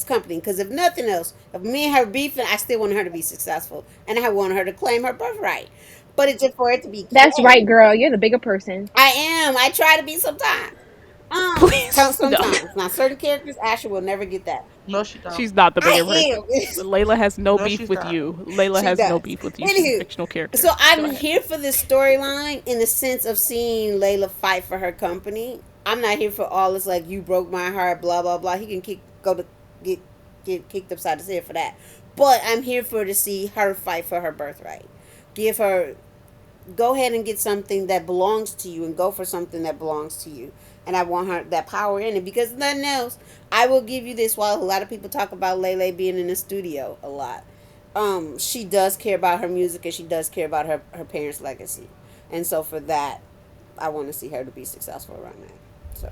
company because if nothing else, if me and her beefing, I still wanted her to be successful, and I wanted her to claim her birthright. But it's just for it to be That's right, Clay. girl. You're the bigger person. I am. I try to be sometimes. Please, no. Sometimes. Now certain characters, Asher will never get that. No, she don't. She's not the bigger I person. am. Layla has no No, beef she's with not. you. Layla She has no does. beef with you. She's a Anywho, fictional so character. Go I'm ahead. here for this storyline in the sense of seeing Layla fight for her company. I'm not here for all this like you broke my heart, blah blah blah. He can go to get get kicked upside his head for that. But I'm here for to see her fight for her birthright. Give her go ahead and get something that belongs to you and go for something that belongs to you. And I want her that power in it because nothing else. I will give you this while a lot of people talk about Lele being in the studio a lot. she does care about her music and she does care about her parents' legacy, and so for that, I want to see her to be successful around that. So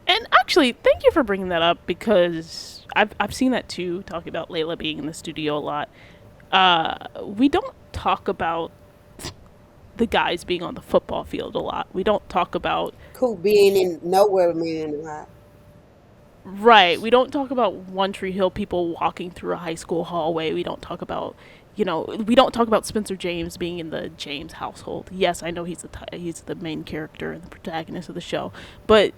And actually, thank you for bringing that up because I've seen that too. Talking about Layla being in the studio a lot. We don't talk about the guys being on the football field a lot. We don't talk about Coop being in nowhere, man. right. We don't talk about One Tree Hill people walking through a high school hallway. We don't talk about we don't talk about Spencer James being in the James household. Yes, I know he's the main character and the protagonist of the show, but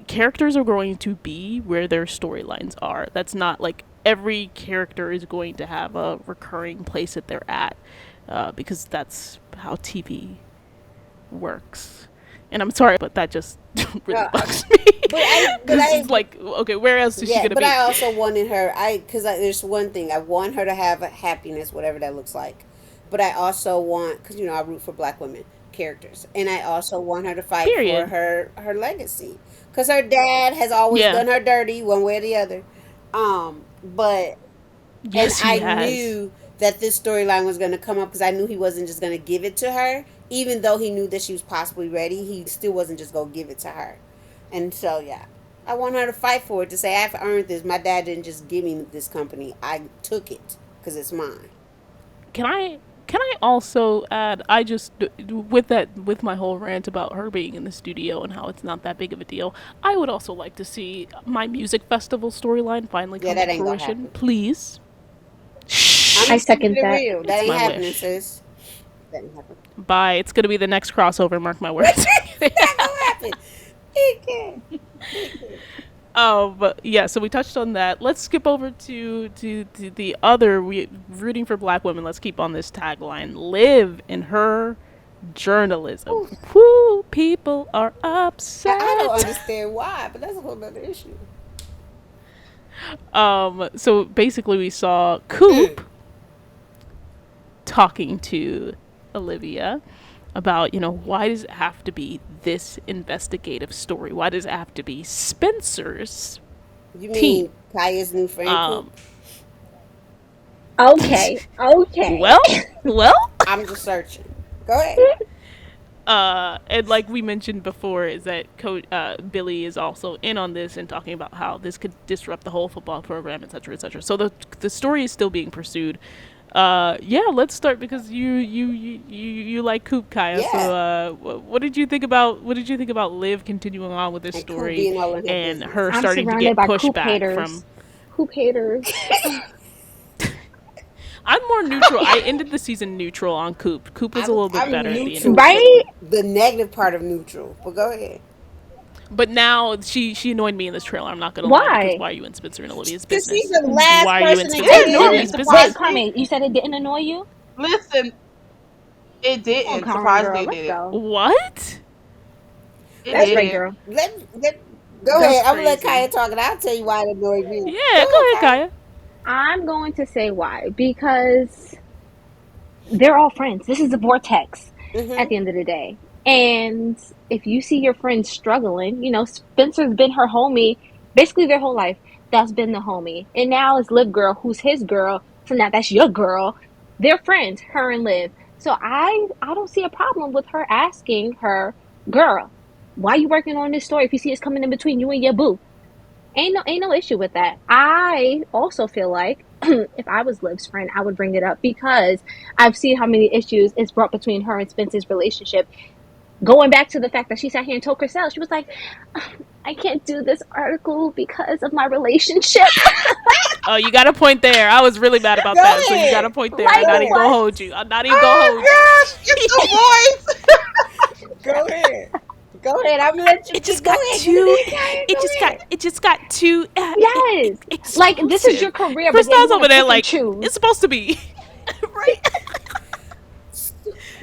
characters are going to be where their storylines are. That's not like every character is going to have a recurring place that they're at, because that's how TV works. And I'm sorry, but that just really bugs me. It's like, okay, where else is she Yeah, gonna but be? I also wanted her. Because there's one thing I want her to have a happiness, whatever that looks like. But I also want, because I root for Black women characters, and I also want her to fight for Period. her legacy. Because her dad has always Yeah. done her dirty, one way or the other. But and Yes, he I has. knew that this storyline was going to come up because I knew he wasn't just going to give it to her, even though he knew that she was possibly ready. He still wasn't just going to give it to her, and so yeah, I want her to fight for it to say I've earned this. My dad didn't just give me this company; I took it because it's mine. Can I also add? I just with my whole rant about her being in the studio and how it's not that big of a deal. I would also like to see my music festival storyline finally Yeah, come that to ain't gonna fruition, happen. please. I'm I just keeping second it that. real. That It's ain't my happening, wish. sis. That ain't happening. Bye. It's gonna be the next crossover. Mark my words. It's not gonna happen. It can't. It can't. But yeah, so we touched on that. Let's skip over to the other rooting for Black women. Let's keep on this tagline: live in her journalism. Oof. Whoo, people are I don't upset. understand why, but that's a whole other issue. So basically, we saw Mm. Coop talking to Olivia about, why does it have to be this investigative story? Why does it have to be Spencer's You team? mean Kaya's new friend Coop? Um, Okay, okay. well, well, I'm just searching. Go ahead. and like we mentioned before, is that Billy is also in on this and talking about how this could disrupt the whole football program, etc., etc. So the story is still being pursued. Yeah, let's start because you like Coop, Kaya. So Yeah. what did you think about Liv continuing on with this And Coop story being all in her and business. her I'm starting to surrounded get by Coop pushback from? haters. Coop haters. I'm more neutral. I ended the season neutral on Coop. Coop was a little bit I'm better at the end of neutral the to season. Right? the negative part of neutral. But go ahead. But now she annoyed me in this trailer. I'm not gonna lie, because Why? why are you in Spencer and Olivia's Because she's business? the last Why are you in person to Spencer It get and It didn't. Olivia's didn't in. Wait, surprise business? me. Carmen, you said it didn't annoy you? Listen, it Come on, didn't. Carmen, Surprisingly, girl. it Let's didn't. go. What? It That's Let, right, didn't. girl. let go That's ahead. I'm gonna let crazy. Kaya talk, and I'll tell you why it annoyed me. Yeah, Go go ahead, ahead, Kaya. Kaya. I'm going to say why. Because they're all friends. This is a vortex at Mhm. the end of the day. And if you see your friend struggling, Spencer's been her homie basically their whole life. That's been the homie. And now it's Liv girl, who's his girl. So now that's your girl. They're friends, her and Liv. So I don't see a problem with her asking her, girl, why you working on this story if you see it's coming in between you and your boo? Ain't no issue with that. I also feel like if I was Liv's friend, I would bring it up because I've seen how many issues it's brought between her and Spencer's relationship. Going back to the fact that she sat here and told herself, she was like, I can't do this article because of my relationship. Oh, you got a point there. I was really mad about Go that. So you got a ahead. point there. I'm Like, Go not even ahead. gonna what? hold you. I'm not even gonna Oh hold you. gosh, it's the voice. Go ahead. Go ahead. I'm gonna let you It just go got ahead. Get it too. in, Kaya. It Go just got. ahead. It just got too Yes. Like, this is your explosive. career, but yet you Crystal's want over to there pick and like it's choose. supposed to be, right?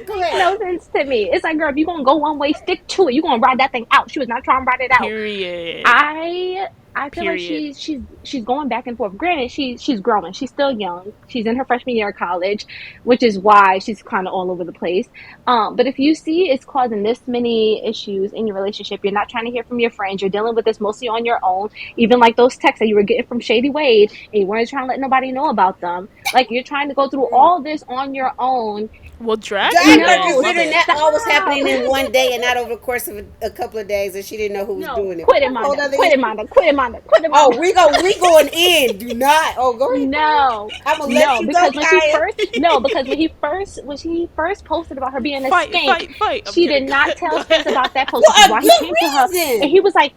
Go Makes ahead. no sense to me. It's like, girl, if you're going to go one way, stick to it. You're going to ride that thing out. She was not trying to ride it out. Period. I I feel like Period. she's going back and forth. Granted, she's growing. She's still young. She's in her freshman year of college, which is why she's kind of all over the place. But if you see it's causing this many issues in your relationship, you're not trying to hear from your friends. You're dealing with this mostly on your own. Even like those texts that you were getting from Shady Wade, and you weren't trying to let nobody know about them. Like you're trying to go through all this on your own. Well, drag her Drag her, then. No, Love considering it. that all was stop. happening in one day and not over the course of a couple of days, and she didn't know who was No, doing it. quit But it, that's a whole Monda. other Quit it, issue. Monda. Quit it, Monda. Quit it, Oh, Monda. we going in. Do not. Oh, go ahead. No, I'm gonna let no, you go, because when she Kaya. first no, because when she first posted about her being a Fight, skank, fight, fight. I'm she did kidding. not tell Go Spencer ahead. about that post, For which is a why he good came to her and reason. he was like,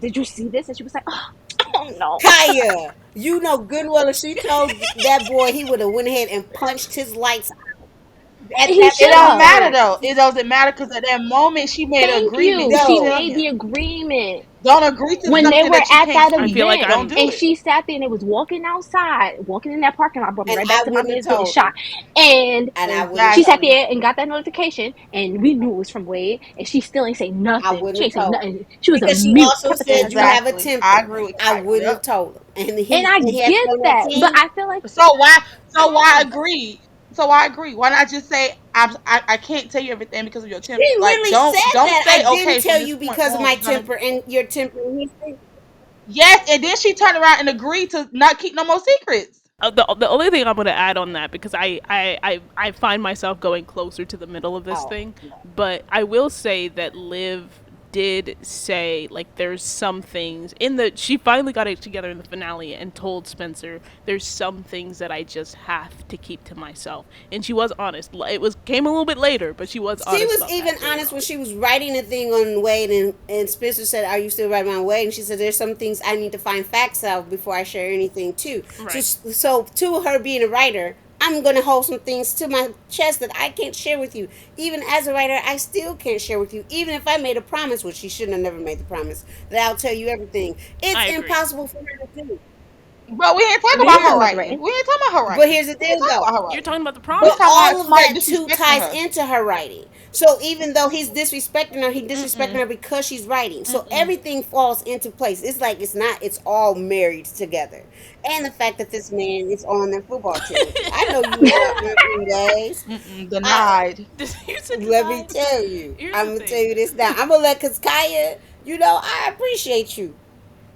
did you see this? And she was like, oh no. Kaya, you know good and well if she told that boy, he would have went ahead and punched his lights at He that It should don't very have. matter time. though. It doesn't matter because at that moment she made an Thank agreement you. to She No. tell made the him. agreement. Don't agree to When they something were that you at can't that I feel keep. like event Don't I'm. do and it. she sat there and it was walking outside, walking in that parking lot, brought me And right I back to my wouldn't man's have getting told him. shot. And And I wouldn't have she sat told him. Exactly. there and got that notification, and we knew it was from Wade, and she still ain't say I nothing. wouldn't She have ain't say told him. nothing. She was a Because she mute, also kept it to said you herself. have a Exactly. I temper. agree with I Kyle. wouldn't Yep. have told him. And And I he had to get on that that, but team. I feel like So why agree? So I agree. Why not just say I can't tell you everything because of your She temper? Like really said don't that I say didn't okay tell from this you point because of on my we're gonna temper and your temper. And he said, yes, and then she turned around and agreed to not keep no more secrets. The only thing I'm going to add on that, because I find myself going closer to the middle of this oh, thing, but I will say that Liv did say like there's some things in the she finally got it together in the finale and told Spencer there's some things that I just have to keep to myself, and she was honest. It was came a little bit later, but she was she honest was about even that later honest when on. she was writing a thing on Wade, and Spencer said, "Are you still writing on Wade?" And she said, "There's some things I need to find facts out before I share anything too." Right. So to her being a writer, I'm gonna hold some things to my chest that I can't share with you. Even as a writer, I still can't share with you. Even if I made a promise, which she shouldn't have never made the promise, that I'll tell you everything. It's I agree. impossible for her to do. But we ain't we talking were about talking her about the writing. writing. We ain't talking about her But writing. here's the We ain't thing, talking though. about her You're writing. talking about the We But talking promise. about all of somebody that too disrespecting ties her. into her writing. So even though he's disrespecting her, he disrespecting Mm-mm. her because she's writing. So Mm-mm. everything falls into place. It's like it's not. It's all married together. And the fact that this man is on their football team. I know you about days. I Denied. You said let me denied. tell you. Here's I'm the gonna tell thing. you this now. I'm gonna let cause Kaya. You know I appreciate you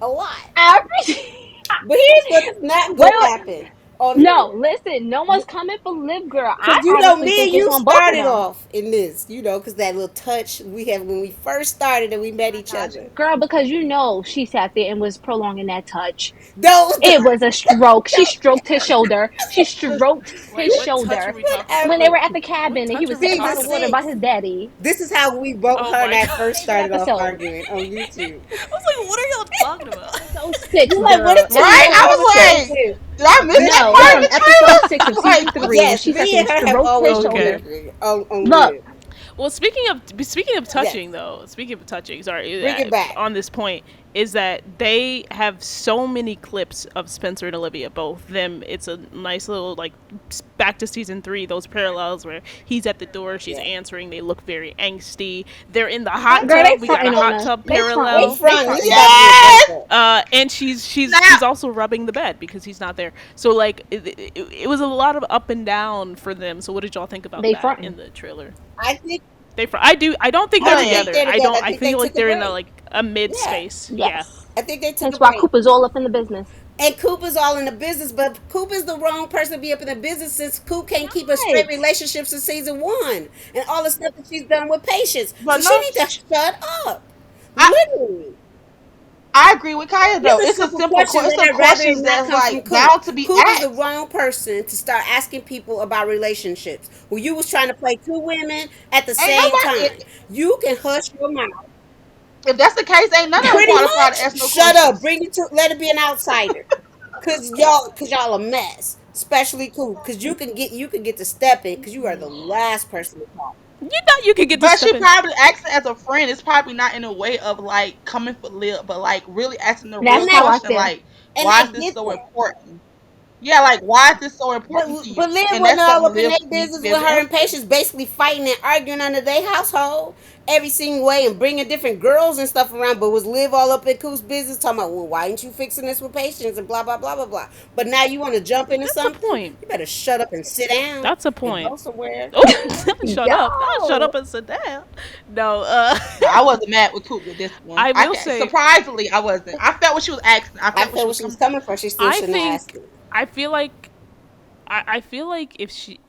a lot. I appreciate. But here's what's not Wait, gonna wait. happen on No, here. listen. No one's coming for Liv Girl. Cause I you know honestly me think and it's you on both of started them. off in this, cause that little touch we had when we first started and we Oh met my each gosh, other. girl, because you know she sat there and was prolonging that touch. Those, It was a stroke. She those stroked his shoulder. She stroked his Wait, what touch are shoulder we talking when about? they whatever. were at the What cabin and he touch was are we sitting by the talking Season water about? by 6. his daddy. This is how we both Oh her and my I god. first Favorite started off episode. arguing on YouTube. I was like, what are y'all talking about? Episode six, You're like, what girl. is this Right? long I Episode was six. conversation? like, did I miss that No, it's part from of episode six of the trailer? season like, three when Yes, she sat me there and and her have stroked his always been Okay. shoulder. different on Look, Live. Well, speaking of Yes, touching though, speaking of touching, bring sorry, it back. on this point is that they have so many clips of Spencer and Olivia, both them. It's a nice little like back to season 3, those parallels where he's at the door, she's Yeah, answering, they look very angsty. They're in the hot girl, they tub. We got a fronting on hot us. tub They they fronting. parallel. They front. This fronting. about to be a yes! breakup. And she's Snap! also rubbing the bed because he's not there. So like it was a lot of up and down for them. So what did y'all think about They that in fronting. the trailer? I think I don't think I they're don't think Honey, together. they're together. I I think they feel like took a they're in a break. like a mid Yeah, space. Yeah. Yes. I think they took a Hence why break. Cooper's all up in the business. And Coop is all in the business, but Coop is the wrong person to be up in the business since Coop can't keep a straight Right. relationship since season 1 and all the stuff that she's done with Patience. So but she no, need to shut up. I Literally. I agree with Kaya These though. are It's a simple simple. questions It's that some I'd rather it questions not that's come from like Coop. bound to be Coop is the asked. wrong person to start asking people about relationships. Well, you was trying to play two women at the Ain't same nobody. time. You can hush your mouth. If that's the case, ain't none of them Pretty qualified to much. ask no Shut up. questions. Bring it to let it be an outsider. Cause y'all a mess. Especially Coop. Cause you can get to step in because you are the last person to talk. You thought you could get to But she step in. probably asking as a friend. It's probably not in a way of like coming for lip, but like really asking the That's real And I how I question, feel. like, and why I is this get so that. important? Yeah, like why is this so important to But you? Liv And wasn't that's all something up in Liv their needs to business be able with to her and answer. Patience basically fighting and arguing under their household every single way and bringing different girls and stuff around. But was Liv all up in Coop's business talking about, well, why ain't you fixing this with Patience and blah, blah, blah, blah, blah. But now you want to jump into That's a something? point. You better shut up and sit down That's a and point. go somewhere. Oh, shut up! Not shut up Yo, and sit down. No, No, I wasn't mad with Coop with this one. I I will can say, surprisingly I wasn't. I felt what she was asking. I I felt what she felt was where she was coming from. coming from. She still I shouldn't have asked think, it. I feel like, I feel like if she,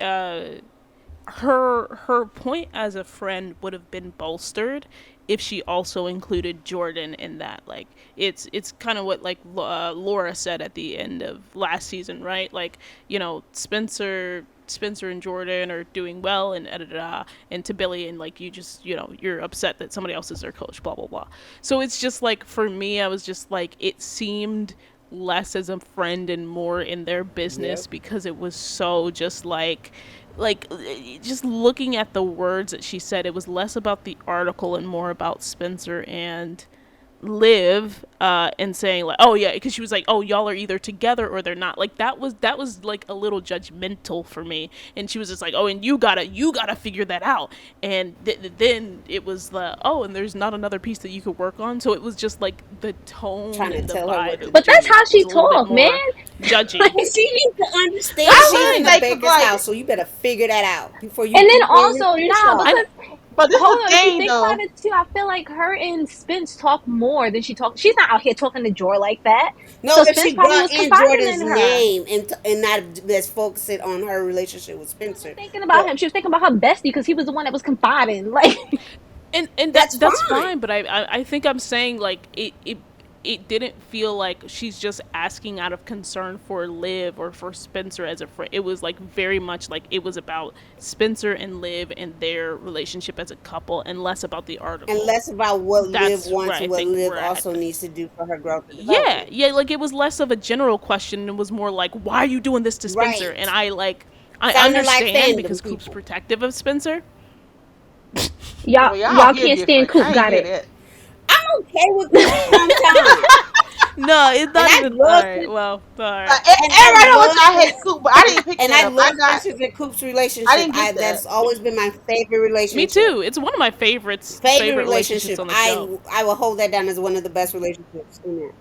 her point as a friend would have been bolstered if she also included Jordan in that. Like it's kind of what like Laura said at the end of last season, right? Like, you know, Spencer and Jordan are doing well and and to Billy, and like you just, you know, you're upset that somebody else is their coach, blah blah blah. So it's just like for me, I was just like it seemed less as a friend and more in their business Yep. because it was so just like just looking at the words that she said, it was less about the article and more about Spencer and Liv, and saying like, oh yeah, because she was like, oh, y'all are either together or they're not. Like that was like a little judgmental for me, and she was just like, oh, and you gotta figure that out. And then it was the, oh, and there's not another piece that you could work on. So it was just like the tone Trying to and the tell her what vibe, to it was but that's do. how just, was she a little bit talk, man. more judgy. Like, But she needs to understand That's she's I in fine. the will say, cause baker's like, house, so you better figure that out before you and then get in also, this nah, Crenshaw. I because but this is hold the on, if you thing think about though. it too, I feel like her and Spence talk more than she talks. She's not out here talking to Joy like that. No, So if Spence she probably brought was in confiding Jordan's in her. name and not just focus it on her relationship with She wasn't Spencer, thinking about but him. She was thinking about her bestie because he was the one that was confiding. Like, and that's that's fine. fine, but I think I'm saying like it didn't feel like she's just asking out of concern for Liv or for Spencer as a friend. It was like very much like it was about Spencer and Liv and their relationship as a couple, and less about the And article. less about what Liv That's where wants I and what think Liv we're also at. needs to do for her growth and Yeah, development. yeah, like it was less of a general question and was more like, why are you doing this to Spencer? And Right. I Sounding like understand fandom because Coop's people. protective of Spencer. y'all, Well, y'all y'all here can't stand different. Coop. I ain't Got hear it. that. I'm okay with Coop sometimes. No, it's And not I even. All love right, Spencer, well, all right. and I Everybody know what love y'all hate Spencer, Coop, but I didn't pick and that I up. love Spencer's and Coop's I relationship. didn't I get that. That's always been my favorite Me relationship. too. It's one of my favorites Favorite favorite relationships relationship. on the show. I will hold that down as one of the best relationships in there.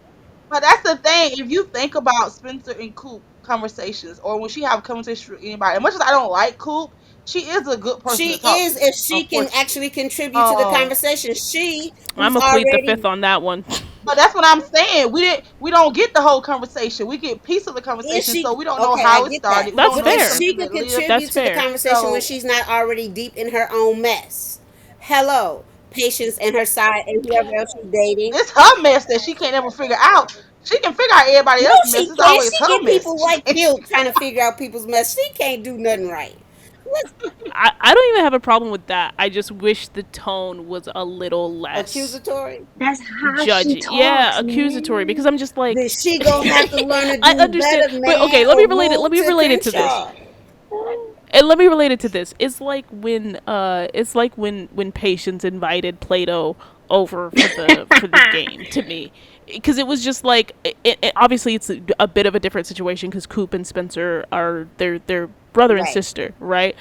But that's the thing. If you think about Spencer and Coop conversations, or when she have conversations with anybody, as much as I don't like Coop, she is a good person She to talk is, to. if she can Unfortunately, actually contribute to the um, conversation. She, I'm who's gonna plead the fifth already, on that one. but that's what I'm saying. We don't get the whole conversation. We get piece of the if conversation, she, so we don't know okay, I how it get that. started. We That's don't But know if the fair. she person could that lived. contribute That's to the fair. conversation when So she's not already deep in her own mess, hello, Patience and her side and whoever else she's dating. it's her mess that she can't ever figure out. She can figure out everybody No, else's mess. she It's can't. always She her get mess. people like killed trying to figure out people's mess. She can't do nothing right. What's I don't even have a problem with that. I just wish the tone was a little less accusatory? That's how she judgy. Yeah, talks, accusatory. Because man. I'm just like, Then she gonna have to learn to I do understand, better, but okay, man, let me or relate it. Let move me to relate it to this. Crenshaw. And let me relate it to this. It's like when Patience invited Plato over for the game to me, because it was just like obviously it's a bit of a different situation because Coop and Spencer are they're brother and Right. sister, right?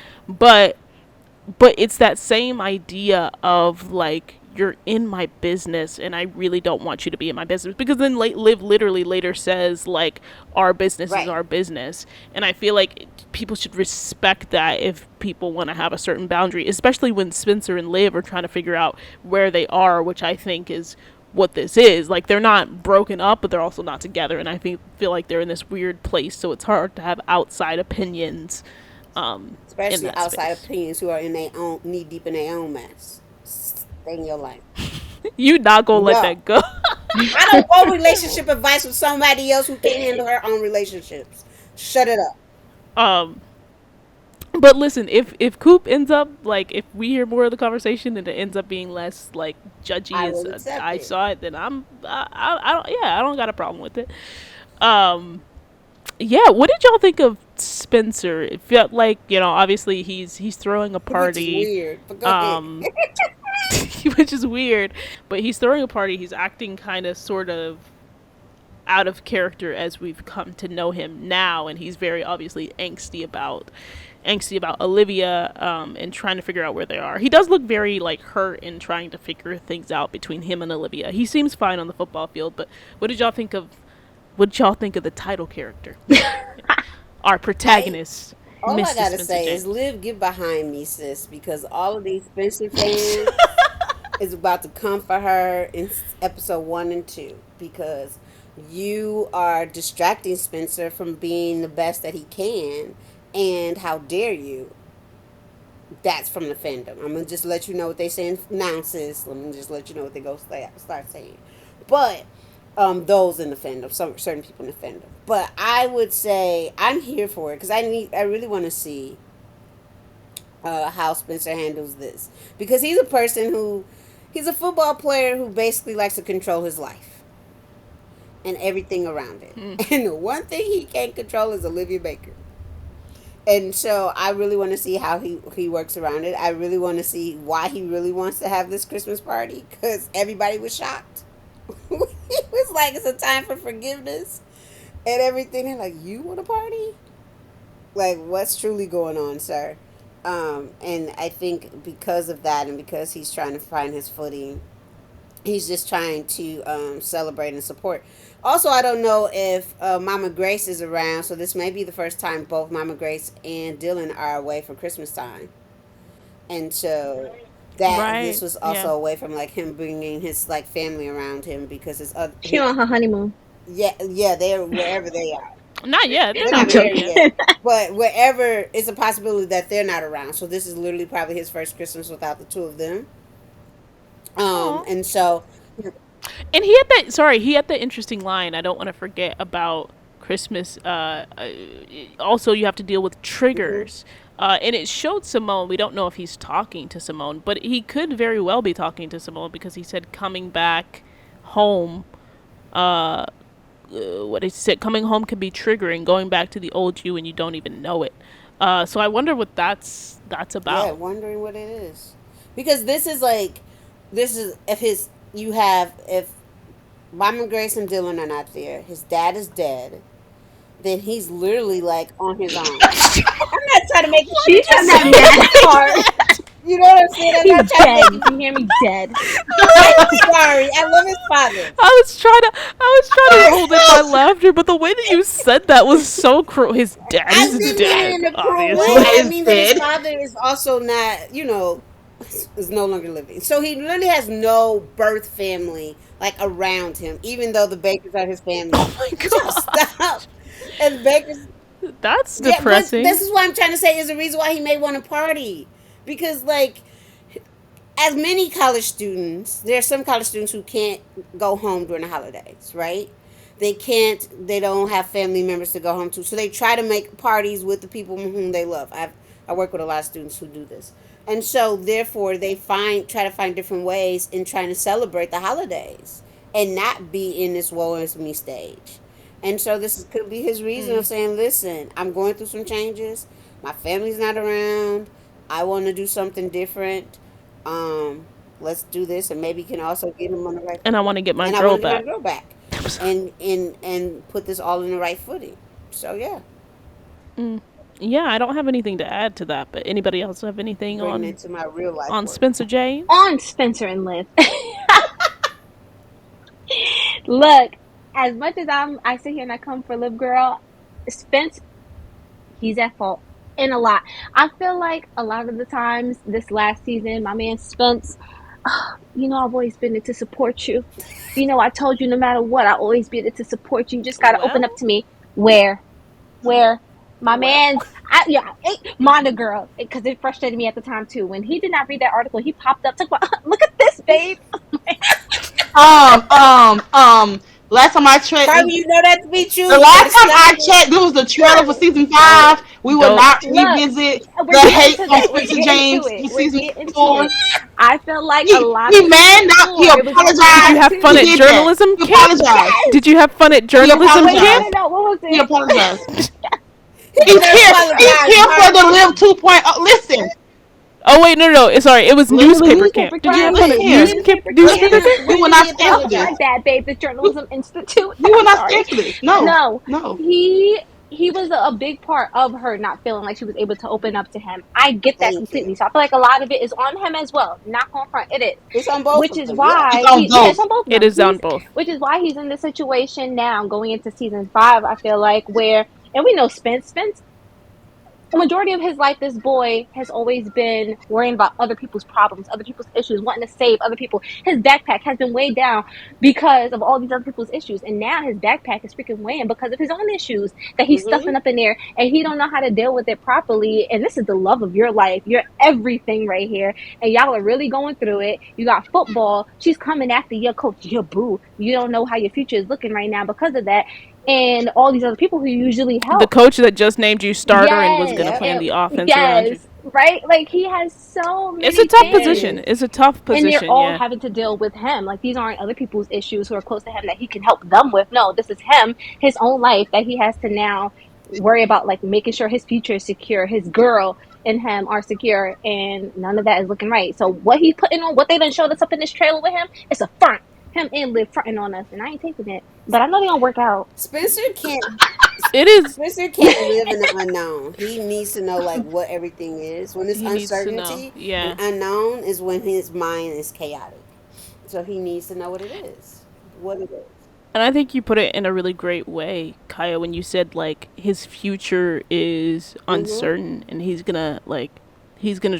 But it's that same idea of like, you're in my business and I really don't want you to be in my business, because then Liv literally later says like, our business is Right. our business. And I feel like people should respect that if people want to have a certain boundary, especially when Spencer and Liv are trying to figure out where they are, which I think is what this is. Like, they're not broken up, but they're also not together, and I feel like they're in this weird place, so it's hard to have outside opinions in Especially that outside space. opinions who are in their own knee deep in their own mess. Stay in your life. You not gonna let No. that go. I don't want relationship advice from somebody else who can't handle her own relationships. Shut it up. um but listen, if Coop ends up like, if we hear more of the conversation and it ends up being less like judgy I as will accept I it. saw it, then I don't, yeah, I don't got a problem with it. um yeah, what did y'all think of Spencer? It felt like, you know, obviously he's throwing a Which is party, weird. But go ahead. um which is weird, but he's throwing a party, he's acting kind of sort of out of character as we've come to know him now, and he's very obviously angsty about Olivia, and trying to figure out where they are. He does look very like hurt and trying to figure things out between him and Olivia. He seems fine on the football field, but what did y'all think of the title character? Our protagonist, All I Mr. gotta Spencer say James. is, Liv, get behind me, sis, because all of these Spencer fans is about to come for her in episode 1 and 2, because you are distracting Spencer from being the best that he can, and how dare you? That's from the fandom. I'm gonna just let you know what they say now, sis. Let me just let you know what they start saying. But those in the fandom, some certain people in the fandom. But I would say I'm here for it because I really want to see how Spencer handles this, because he's a person who he's a football player who basically likes to control his life and everything around it. And the one thing he can't control is Olivia Baker. And so I really want to see how he works around it. I really want to see why he really wants to have this Christmas party, because everybody was shocked. It was like, it's a time for forgiveness and everything. They're like, you want a party? Like, what's truly going on, sir? And I think because of that, and because he's trying to find his footing, he's just trying to celebrate and support. Also, I don't know if Mama Grace is around, so this may be the first time both Mama Grace and Dylan are away for Christmas time, and so that this Right. was Yeah. also a way from like him bringing his like family around him, because She on her honeymoon. yeah, they're wherever they are. Not yet. They're They're I'm not not married married joking. yet. yet, but wherever, it's a possibility that they're not around. So this is literally probably his first Christmas without the two of them. Oh. And so And he had that. Sorry, he had the interesting line. I don't want to forget about Christmas. Also, you have to deal with mhm. triggers. And it showed Simone. We don't know if he's talking to Simone, but he could very well be talking to Simone, because he said coming back home. What he said, coming home can be triggering. Going back to the old you and you don't even know it. So I wonder what that's Yeah, about. wondering what it is. Because this is like, this is if his you have if Mama Grace and Dylan are not there, his dad is dead, then he's literally like on his own. I'm not trying to make Why She did you said say that it mad like hard. that? You know what I'm saying? I'm He's not trying to make dead. it. You hear me? Dead. I'm sorry. I love his father. I was trying to hold in my laughter, but the way that you said that was so cruel. His dad I is didn't mean it dead, in a cruel way. obviously. I is mean that his dead. father is also not, is no longer living. So he really has no birth family like around him, even though the Bakers are his family. Oh my Would y'all god. stop? And the Bakers, That's yeah, but this depressing. is what I'm trying to say is the reason why he may want to party, because like, as many college students, there are some college students who can't go home during the holidays, right? They don't have family members to go home to. So they try to make parties with the people whom they love. I work with a lot of students who do this. And so therefore they try to find different ways in trying to celebrate the holidays and not be in this woe is me stage. And so could be his reason of Mm. saying, listen, I'm going through some changes. My family's not around. I want to do something different. um, let's do this, and maybe can also get him on the right And I foot. want to get my And I girl want to get my back. girl back, and put this all in the right footing. So yeah, Mm. Yeah, I don't have anything to add to that, but anybody else have anything bringing on it to my real life on work. Spencer James? On Spencer and Liv. Look, as much as I sit here and I come for Liv Girl, Spence, he's at fault in a lot. I feel like a lot of the times this last season, my man Spence, I've always been there to support you. I told you no matter what, I always be there to support you. You just gotta open up Well, to me. Where my well. man's, Monda girl, because it frustrated me at the time too. When he did not read that article, he popped up, talk about, look at this, babe. Um, um, um. Last time I checked, Carmen, you know that to be true. the You better last time stop I it. checked, this was the trailer for season Don't 5. We will don't not Look, revisit we're the getting hate to on it. We're Spencer getting to James it. for We're season getting to 4. it. I feel like a He lot he of man season up. He 4, it was on Did you season apologized. have fun He 2. at did that. journalism He camp? apologized. Yes. Did you have fun at He journalism Wait, camp? apologized. no. What was He it? apologized. He He's better here. He's apologize, here for the Carmen. Live 2.0. Listen, Oh wait, no. Sorry, it was Literally, newspaper camp. Newspaper Did you camp. call it listen. newspaper Listen, camp? we will not Really stand for this. apologize that, babe. The Journalism Institute. We will I'm not sorry. stand for this. No, No, no. he was a big part of her not feeling like she was able to open up to him. I get that Thank completely. you. So I feel like a lot of it is on him as well. Not going front. It is. It's on both Which of is them. Yeah. It's why on it's both. on both of It them. is on both. Which is why he's in the situation now going into season 5, I feel like, where, and we know Spence the majority of his life, this boy has always been worrying about other people's problems, other people's issues, wanting to save other people. His backpack has been weighed down because of all these other people's issues, and now his backpack is freaking weighing because of his own issues that he's Mm-hmm. stuffing up in there, and he don't know how to deal with it properly. And this is the love of your life, you're everything right here, and y'all are really going through it. You got football. She's coming after your coach, your boo. You don't know how your future is looking right now because of that, and all these other people who usually The help. coach that just named you starter and was Yes, gonna Yep. plan the offense around you. yes, right. Like he has so It's a many tough position. things, It's a tough and they're position. all Yeah. having to deal with him. Like these aren't other people's issues who are close to him that he can help them with. No, this is him, his own life that he has to now worry about, like making sure his future is secure, his girl and him are secure, and none of that is looking right. So what he's putting on, what they done showed us up in this trailer with him, it's a front. Him and Liv fronting on us, and I ain't taking it. But I know they gonna work out. Spencer can't. It is. Spencer can't live in the unknown. He needs to know like what everything is. When it's He needs to know. uncertainty and Yeah. unknown is when his mind is chaotic. So he needs to know what it is. What it is. And I think you put it in a really great way, Kaya, when you said like his future is Mm-hmm. uncertain and he's gonna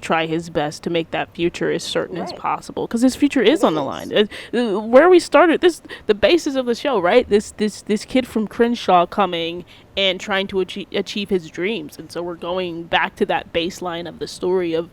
try his best to make that future as certain as Right. possible because his future is It on the is. line. Where we started, the basis of the show, right? This kid from Crenshaw coming and trying to achieve his dreams, and so we're going back to that baseline of the story of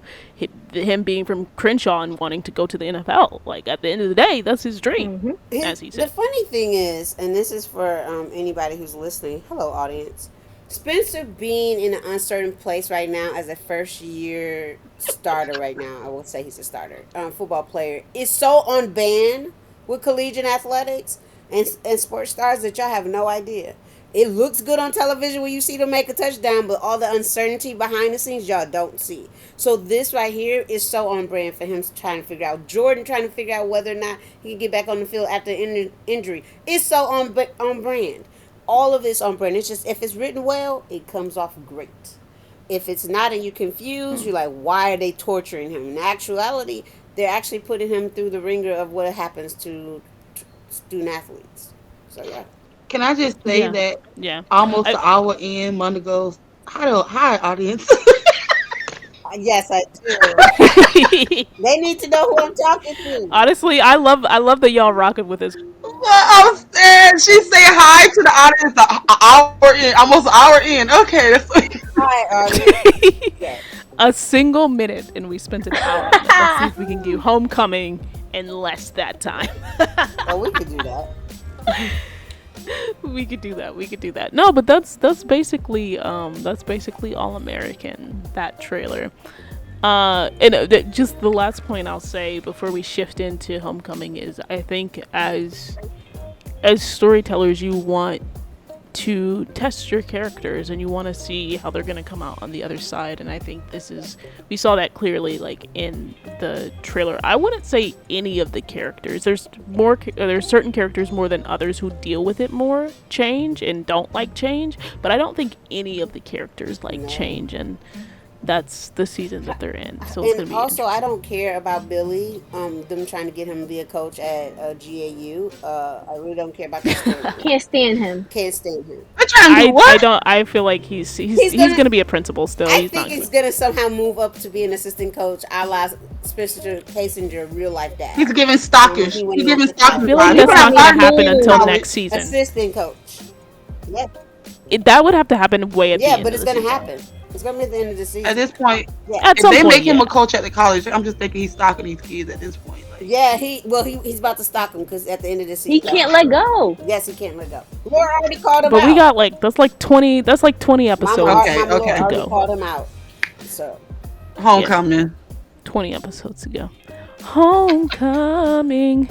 him being from Crenshaw and wanting to go to the NFL. Like at the end of the day, that's his dream, Mm-hmm. as he The said. funny thing is, and this is for anybody who's listening. Hello, audience. Spencer being in an uncertain place right now as a first year starter right now, I will say he's a starter, football player, is so on band with collegiate athletics and sports stars that y'all have no idea. It looks good on television when you see them make a touchdown, but all the uncertainty behind the scenes y'all don't see. So this right here is so on brand for him trying to figure out. Jordan trying to figure out whether or not he can get back on the field after injury. It's so on brand. All of it's on brand. It's just if it's written well, it comes off great. If it's not and you're confused, you're like, why are they torturing him? In actuality, they're actually putting him through the ringer of what happens to student athletes. So yeah. Can I just say Yeah, that yeah. almost I an hour in, Monda goes, hi, audience. Yes, I do. They need to know who I'm talking to. Honestly, I love that y'all rocking with this. I'm saying she's saying hi to the audience an hour in, almost an hour in. Okay, that's Hi, audience. Yes. A single minute, and we spent an hour on it. Let's see if we can do Homecoming in less that time. Oh, we could do that. We could do that. We could do that. No, but that's basically All American, that trailer. And just the last point I'll say before we shift into Homecoming is I think as storytellers you want to test your characters and you want to see how they're going to come out on the other side, and I think we saw that clearly like in the trailer. I wouldn't say any of the characters, there's certain characters more than others who deal with it more, change, and don't like change, but I don't think any of the characters like change, and that's the season that they're in, so it's going And to be also, I don't care about Billy. Them trying to get him to be a coach at GAU. I really don't care about that storyline. Can't stand him. Can't stand him. They're trying to do I what? don't I feel like he's He's going gonna. to be a principal still. I He's think not he's gonna somehow move up to be an assistant coach, a la Spencer Passenger, real life dad. He's giving When stalkers. he went He's off giving to I stalkers. feel college. like He that's put not out going to fire happen until college. next season. Assistant coach. Yeah, That would have to happen way at the yeah, end but of it's the gonna season. happen. It's gonna be at the end of the season. At this point, Yeah, At if some they point, make him yeah. a coach at the college, I'm just thinking he's stalking these kids at this point. Like, yeah. He's about to stock him because at the end of the He season, can't let go. yes, he can't let go. Laura already called him But we out. got like that's like 20 episodes Okay, Mama Laura to okay. already go. called him out. So Yeah, Homecoming. 20 episodes to go. Homecoming.